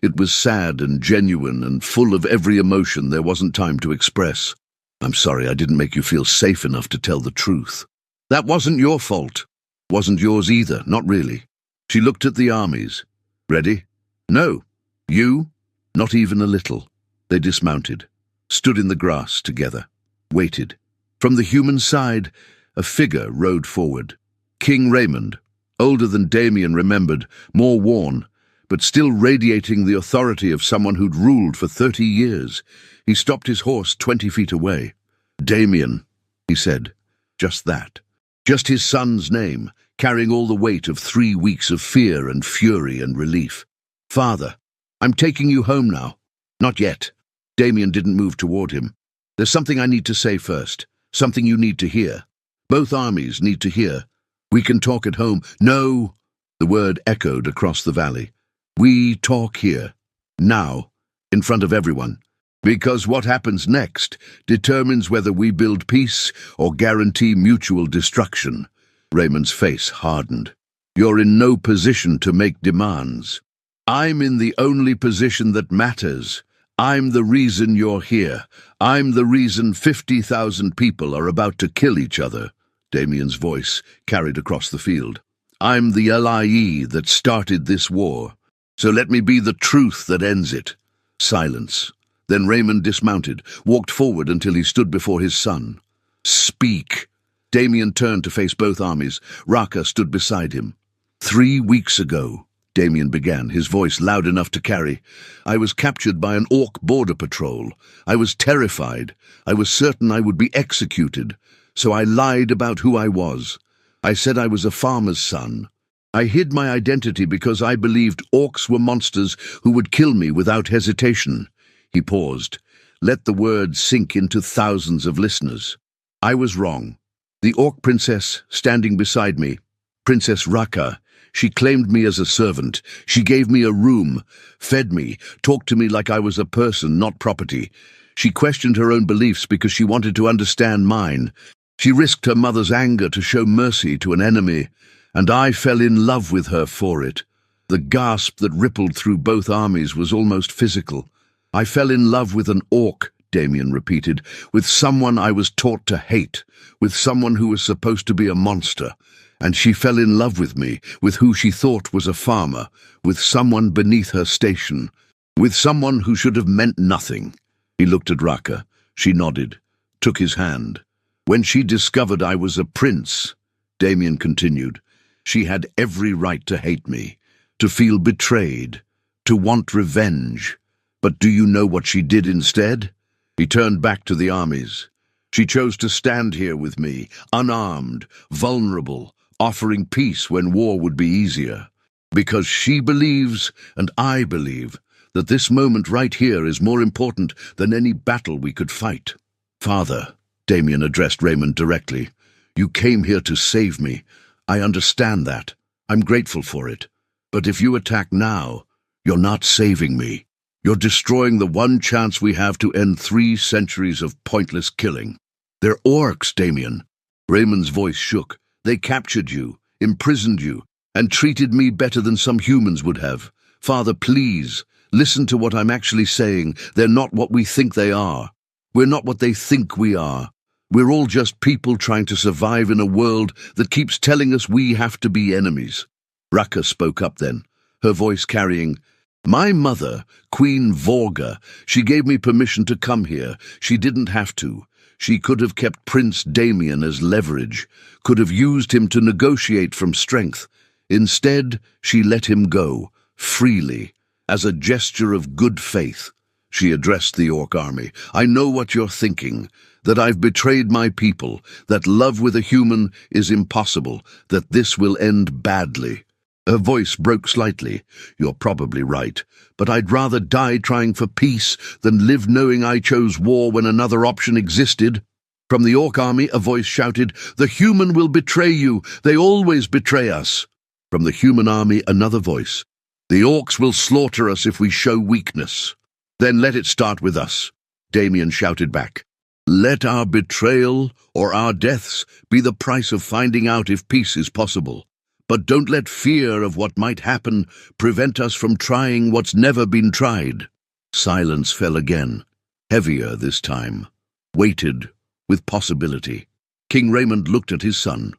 It was sad and genuine and full of every emotion there wasn't time to express. "I'm sorry I didn't make you feel safe enough to tell the truth." "That wasn't your fault." "Wasn't yours either, not really." She looked at the armies. "Ready?" "No." "You?" "Not even a little." They dismounted, stood in the grass together, waited. From the human side, a figure rode forward. King Raymond, older than Damien remembered, more worn, but still radiating the authority of someone who'd ruled for 30 years. He stopped his horse 20 feet away. "Damien," he said. Just that. Just his son's name, carrying all the weight of 3 weeks of fear and fury and relief. "Father, I'm taking you home now." "Not yet." Damien didn't move toward him. "There's something I need to say first, something you need to hear. Both armies need to hear. We can talk at home." "No!" The word echoed across the valley. "We talk here. Now. In front of everyone. Because what happens next determines whether we build peace or guarantee mutual destruction." Raymond's face hardened. "You're in no position to make demands. I'm in the only position that matters. I'm the reason you're here. I'm the reason 50,000 people are about to kill each other." Damien's voice carried across the field. "I'm the LIE that started this war. So let me be the truth that ends it." Silence. Then Raymond dismounted, walked forward until he stood before his son. "Speak." Damien turned to face both armies. Rakkar stood beside him. 3 weeks ago," Damien began, his voice loud enough to carry, "I was captured by an orc border patrol. I was terrified. I was certain I would be executed. So I lied about who I was. I said I was a farmer's son. I hid my identity because I believed orcs were monsters who would kill me without hesitation." He paused. Let the words sink into thousands of listeners. "I was wrong. The orc princess standing beside me, Princess Rakkar, she claimed me as a servant. She gave me a room, fed me, talked to me like I was a person, not property. She questioned her own beliefs because she wanted to understand mine. She risked her mother's anger to show mercy to an enemy, and I fell in love with her for it." The gasp that rippled through both armies was almost physical. "I fell in love with an orc," Damien repeated, "with someone I was taught to hate, with someone who was supposed to be a monster. And she fell in love with me, with who she thought was a farmer, with someone beneath her station, with someone who should have meant nothing." He looked at Rakkar. She nodded, took his hand. "When she discovered I was a prince," Damien continued, "she had every right to hate me, to feel betrayed, to want revenge. But do you know what she did instead?" He turned back to the armies. "She chose to stand here with me, unarmed, vulnerable, offering peace when war would be easier. Because she believes, and I believe, that this moment right here is more important than any battle we could fight." "Father," Damien addressed Raymond directly, "you came here to save me. I understand that. I'm grateful for it. But if you attack now, you're not saving me. You're destroying the one chance we have to end 3 centuries of pointless killing." "They're orcs, Damien." Raymond's voice shook. "They captured you, imprisoned you, and treated me better than some humans would have. Father, please, listen to what I'm actually saying. They're not what we think they are. We're not what they think we are. We're all just people trying to survive in a world that keeps telling us we have to be enemies." Rakkar spoke up then, her voice carrying, "My mother, Queen Vorga, she gave me permission to come here. She didn't have to. She could have kept Prince Damien as leverage, could have used him to negotiate from strength. Instead, she let him go, freely, as a gesture of good faith. she addressed the orc army. "I know what you're thinking, that I've betrayed my people, that love with a human is impossible, that this will end badly." Her voice broke slightly. "You're probably right, but I'd rather die trying for peace than live knowing I chose war when another option existed." From the orc army, a voice shouted, "The human will betray you. They always betray us." From the human army, another voice, "The orcs will slaughter us if we show weakness." "Then let it start with us," Damien shouted back. "Let our betrayal or our deaths be the price of finding out if peace is possible. But don't let fear of what might happen prevent us from trying what's never been tried." Silence fell again, heavier this time, weighted with possibility. King Raymond looked at his son,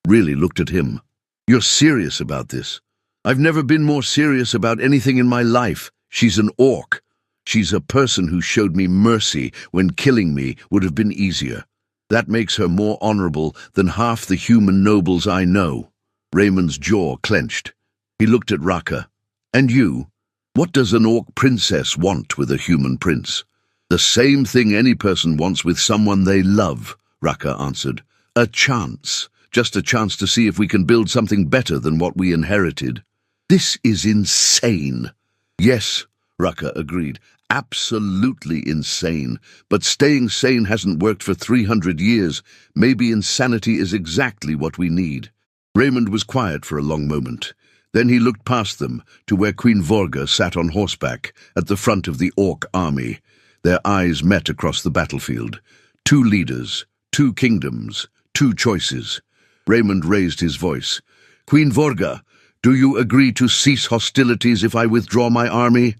really looked at him. "You're serious about this?" "I've never been more serious about anything in my life. She's an orc. She's a person who showed me mercy when killing me would have been easier. That makes her more honorable than half the human nobles I know." Raymond's jaw clenched. He looked at Raka. "And you? What does an orc princess want with a human prince?" "The same thing any person wants with someone they love," Raka answered. "A chance. Just a chance to see if we can build something better than what we inherited." "This is insane." "Yes," Raka agreed. "Absolutely insane. But staying sane hasn't worked for 300 years. Maybe insanity is exactly what we need." Raymond was quiet for a long moment. Then he looked past them to where Queen Vorga sat on horseback at the front of the orc army. Their eyes met across the battlefield. 2 leaders, 2 kingdoms, 2 choices. Raymond raised his voice. "Queen Vorga, do you agree to cease hostilities if I withdraw my army?"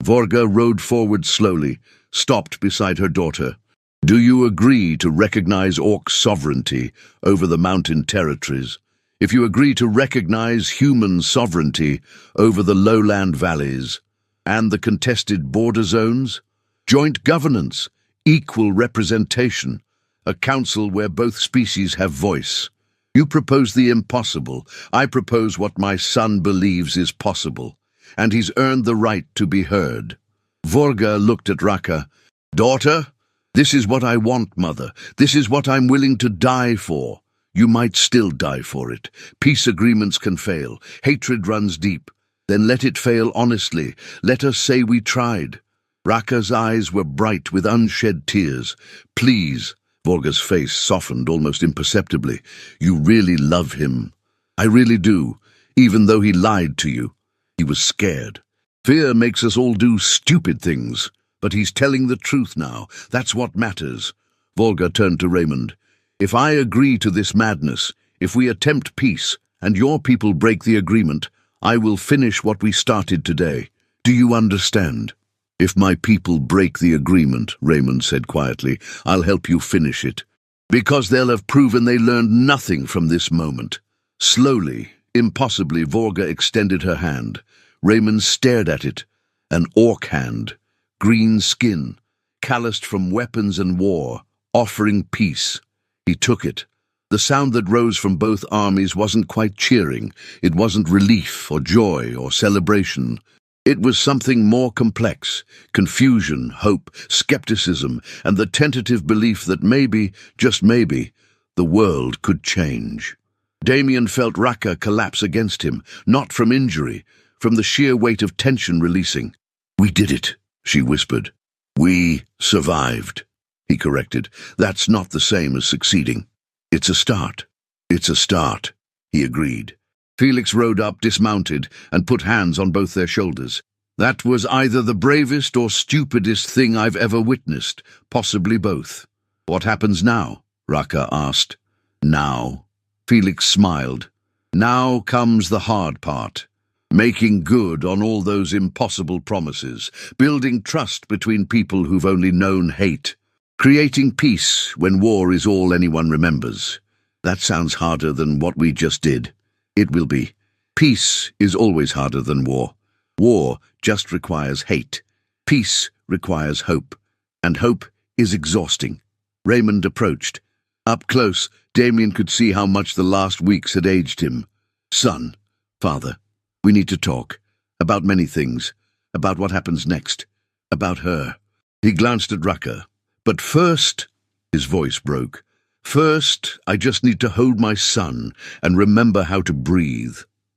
Vorga rode forward slowly, stopped beside her daughter. "Do you agree to recognize orc sovereignty over the mountain territories? If you agree to recognize human sovereignty over the lowland valleys and the contested border zones? Joint governance, equal representation, a council where both species have voice. You propose the impossible. I propose what my son believes is possible, and he's earned the right to be heard." Vorga looked at Raka. "Daughter, this is what I want, mother. This is what I'm willing to die for. You might still die for it. Peace agreements can fail. Hatred runs deep. Then let it fail honestly. Let us say we tried." Raka's eyes were bright with unshed tears. "Please." Vorga's face softened almost imperceptibly. "You really love him." "I really do, even though he lied to you. He was scared. Fear makes us all do stupid things, but he's telling the truth now. That's what matters." Vorga turned to Raymond. "If I agree to this madness, if we attempt peace, and your people break the agreement, I will finish what we started today. Do you understand?" "If my people break the agreement," Raymond said quietly, "I'll help you finish it. Because they'll have proven they learned nothing from this moment." Slowly, impossibly, Vorga extended her hand. Raymond stared at it. An orc hand, green skin, calloused from weapons and war, offering peace. He took it. The sound that rose from both armies wasn't quite cheering. It wasn't relief or joy or celebration. It was something more complex: confusion, hope, skepticism, and the tentative belief that maybe, just maybe, the world could change. Damien felt Raka collapse against him, not from injury, from the sheer weight of tension releasing. "We did it," she whispered. "We survived," he corrected. "That's not the same as succeeding." "It's a start." "It's a start," he agreed. Felix rode up, dismounted, and put hands on both their shoulders. "That was either the bravest or stupidest thing I've ever witnessed, possibly both." "What happens now?" Raka asked. "Now?" Felix smiled. "Now comes the hard part. Making good on all those impossible promises, building trust between people who've only known hate, creating peace when war is all anyone remembers. That sounds harder than what we just did. It will be. Peace is always harder than war. War just requires hate. Peace requires hope. And hope is exhausting." Raymond approached. Up close, Damien could see how much the last weeks had aged him. "Son, father, we need to talk. About many things. About what happens next. About her." He glanced at Raka. "But first," his voice broke, "first, I just need to hold my son and remember how to breathe."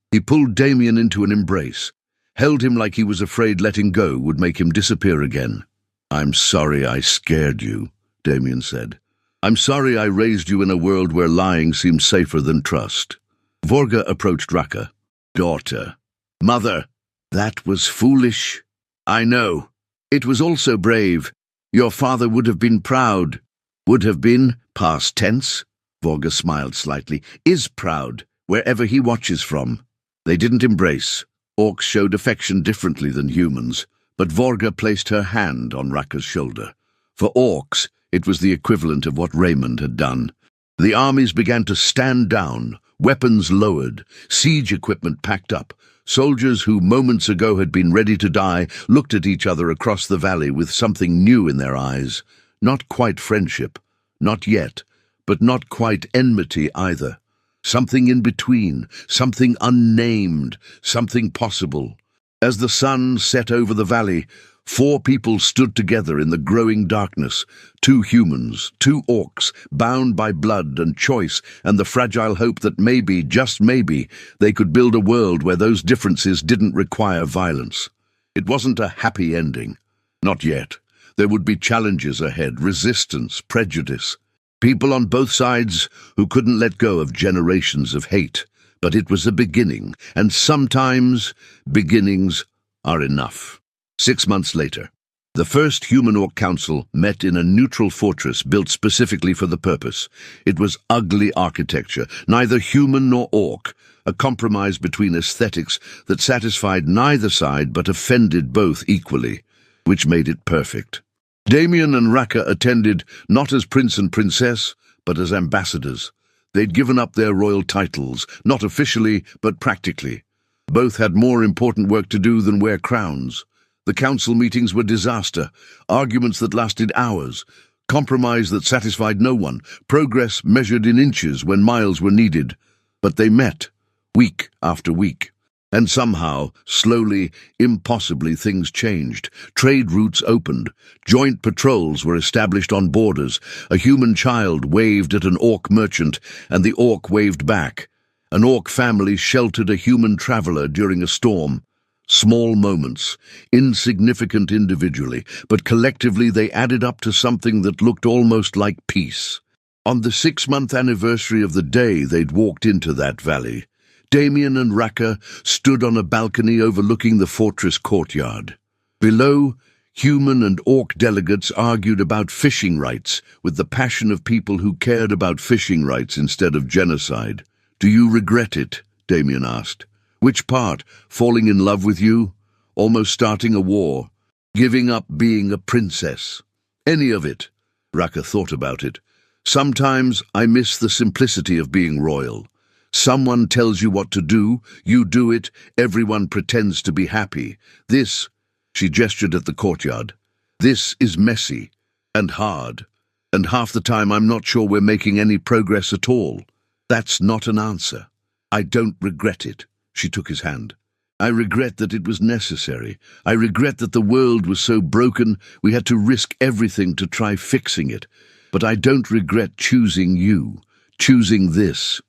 He pulled Damien into an embrace, held him like he was afraid letting go would make him disappear again. "I'm sorry I scared you," Damien said. "I'm sorry I raised you in a world where lying seemed safer than trust." Vorga approached Raka. "Daughter. Mother. That was foolish. I know. It was also brave. Your father would have been proud." "Would have been, past tense," Vorga smiled slightly, "is proud, wherever he watches from." They didn't embrace. Orcs showed affection differently than humans, but Vorga placed her hand on Raka's shoulder. For orcs, it was the equivalent of what Raymond had done. The armies began to stand down, weapons lowered, siege equipment packed up. Soldiers who moments ago had been ready to die looked at each other across the valley with something new in their eyes. Not quite friendship, not yet, but not quite enmity either. Something in between, something unnamed, something possible. As the sun set over the valley, 4 people stood together in the growing darkness. 2 humans, 2 orcs, bound by blood and choice and the fragile hope that maybe, just maybe, they could build a world where those differences didn't require violence. It wasn't a happy ending. Not yet. There would be challenges ahead, resistance, prejudice. People on both sides who couldn't let go of generations of hate. But it was a beginning, and sometimes beginnings are enough. 6 months later, the first Human-Orc Council met in a neutral fortress built specifically for the purpose. It was ugly architecture, neither human nor orc, a compromise between aesthetics that satisfied neither side but offended both equally, which made it perfect. Damien and Raka attended not as prince and princess, but as ambassadors. They'd given up their royal titles, not officially, but practically. Both had more important work to do than wear crowns. The council meetings were disaster, arguments that lasted hours, compromise that satisfied no one, progress measured in inches when miles were needed. But they met, week after week. And somehow, slowly, impossibly, things changed. Trade routes opened. Joint patrols were established on borders. A human child waved at an orc merchant, and the orc waved back. An orc family sheltered a human traveler during a storm. Small moments, insignificant individually, but collectively they added up to something that looked almost like peace. On the 6-month anniversary of the day they'd walked into that valley, Damien and Raka stood on a balcony overlooking the fortress courtyard. Below, human and orc delegates argued about fishing rights with the passion of people who cared about fishing rights instead of genocide. "Do you regret it?" Damien asked. "Which part? Falling in love with you? Almost starting a war? Giving up being a princess? Any of it?" Raka thought about it. "Sometimes I miss the simplicity of being royal. Someone tells you what to do, you do it, everyone pretends to be happy. This," she gestured at the courtyard, "this is messy and hard, and half the time I'm not sure we're making any progress at all." "That's not an answer." "I don't regret it." She took his hand. "I regret that it was necessary. I regret that the world was so broken we had to risk everything to try fixing it. But I don't regret choosing you, choosing this.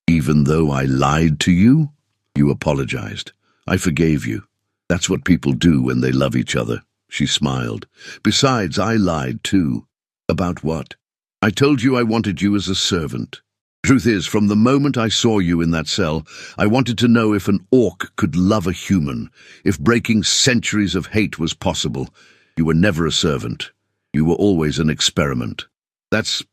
Even though I lied to you?" "You apologized. I forgave you. That's what people do when they love each other." She smiled. "Besides, I lied too." "About what?" "I told you I wanted you as a servant. Truth is, from the moment I saw you in that cell, I wanted to know if an orc could love a human, if breaking centuries of hate was possible. You were never a servant. You were always an experiment." "That's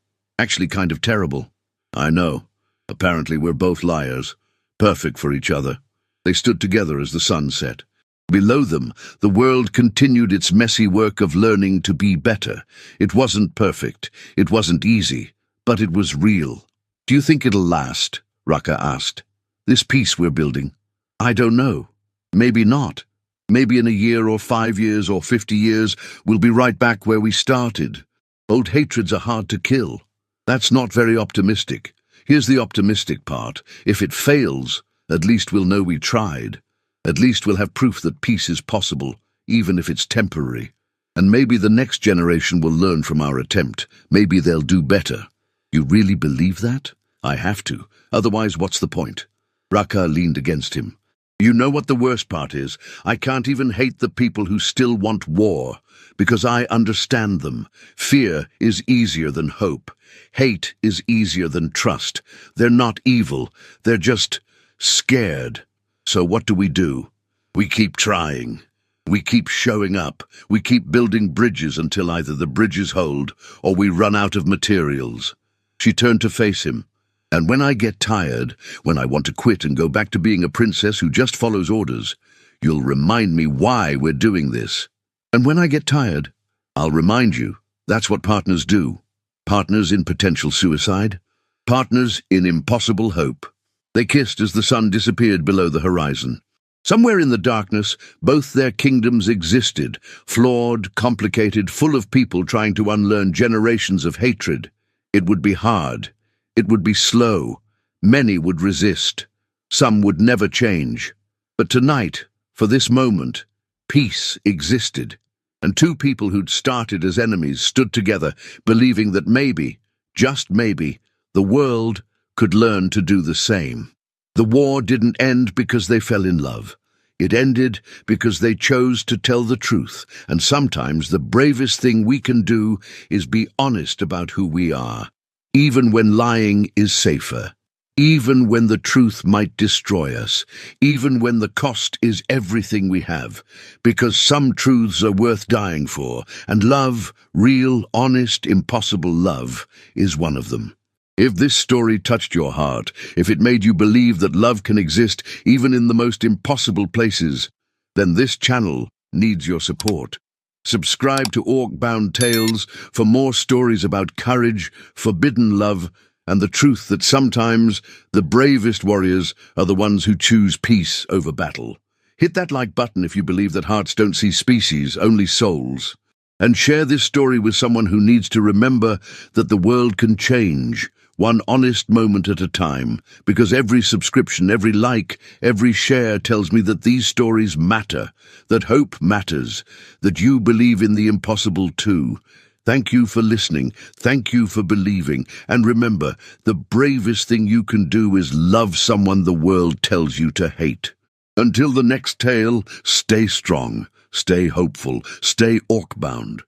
actually kind of terrible." "I know. Apparently we're both liars, perfect for each other." They stood together as the sun set. Below them, the world continued its messy work of learning to be better. It wasn't perfect, it wasn't easy, but it was real. "Do you think it'll last?" Raka asked. "This peace we're building?" "I don't know. Maybe not. Maybe in a year or 5 years or 50 years, we'll be right back where we started. Old hatreds are hard to kill." "That's not very optimistic. Here's the optimistic part. If it fails, at least we'll know we tried. At least we'll have proof that peace is possible, even if it's temporary." And maybe the next generation will learn from our attempt. Maybe they'll do better. You really believe that? I have to. Otherwise, what's the point? Raka leaned against him. You know what the worst part is? I can't even hate the people who still want war, because I understand them. Fear is easier than hope. Hate is easier than trust. They're not evil. They're just scared. So what do? We keep trying. We keep showing up. We keep building bridges until either the bridges hold or we run out of materials. She turned to face him. And when I get tired, when I want to quit and go back to being a princess who just follows orders, you'll remind me why we're doing this. And when I get tired, I'll remind you. That's what partners do. Partners in potential suicide. Partners in impossible hope. They kissed as the sun disappeared below the horizon. Somewhere in the darkness, both their kingdoms existed, flawed, complicated, full of people trying to unlearn generations of hatred. It would be hard. It would be slow. Many would resist. Some would never change. But tonight, for this moment, peace existed. And two people who'd started as enemies stood together, believing that maybe, just maybe, the world could learn to do the same. The war didn't end because they fell in love. It ended because they chose to tell the truth, and sometimes the bravest thing we can do is be honest about who we are, even when lying is safer, even when the truth might destroy us, even when the cost is everything we have, because some truths are worth dying for, and love, real, honest, impossible love, is one of them. If this story touched your heart, if it made you believe that love can exist even in the most impossible places, then this channel needs your support. Subscribe to Orc-Bound Tales for more stories about courage, forbidden love, and the truth that sometimes the bravest warriors are the ones who choose peace over battle. Hit that like button if you believe that hearts don't see species, only souls. And share this story with someone who needs to remember that the world can change, one honest moment at a time, because every subscription, every like, every share tells me that these stories matter, that hope matters, that you believe in the impossible too. Thank you for listening, thank you for believing, and remember, the bravest thing you can do is love someone the world tells you to hate. Until the next tale, stay strong, stay hopeful, stay orc-bound.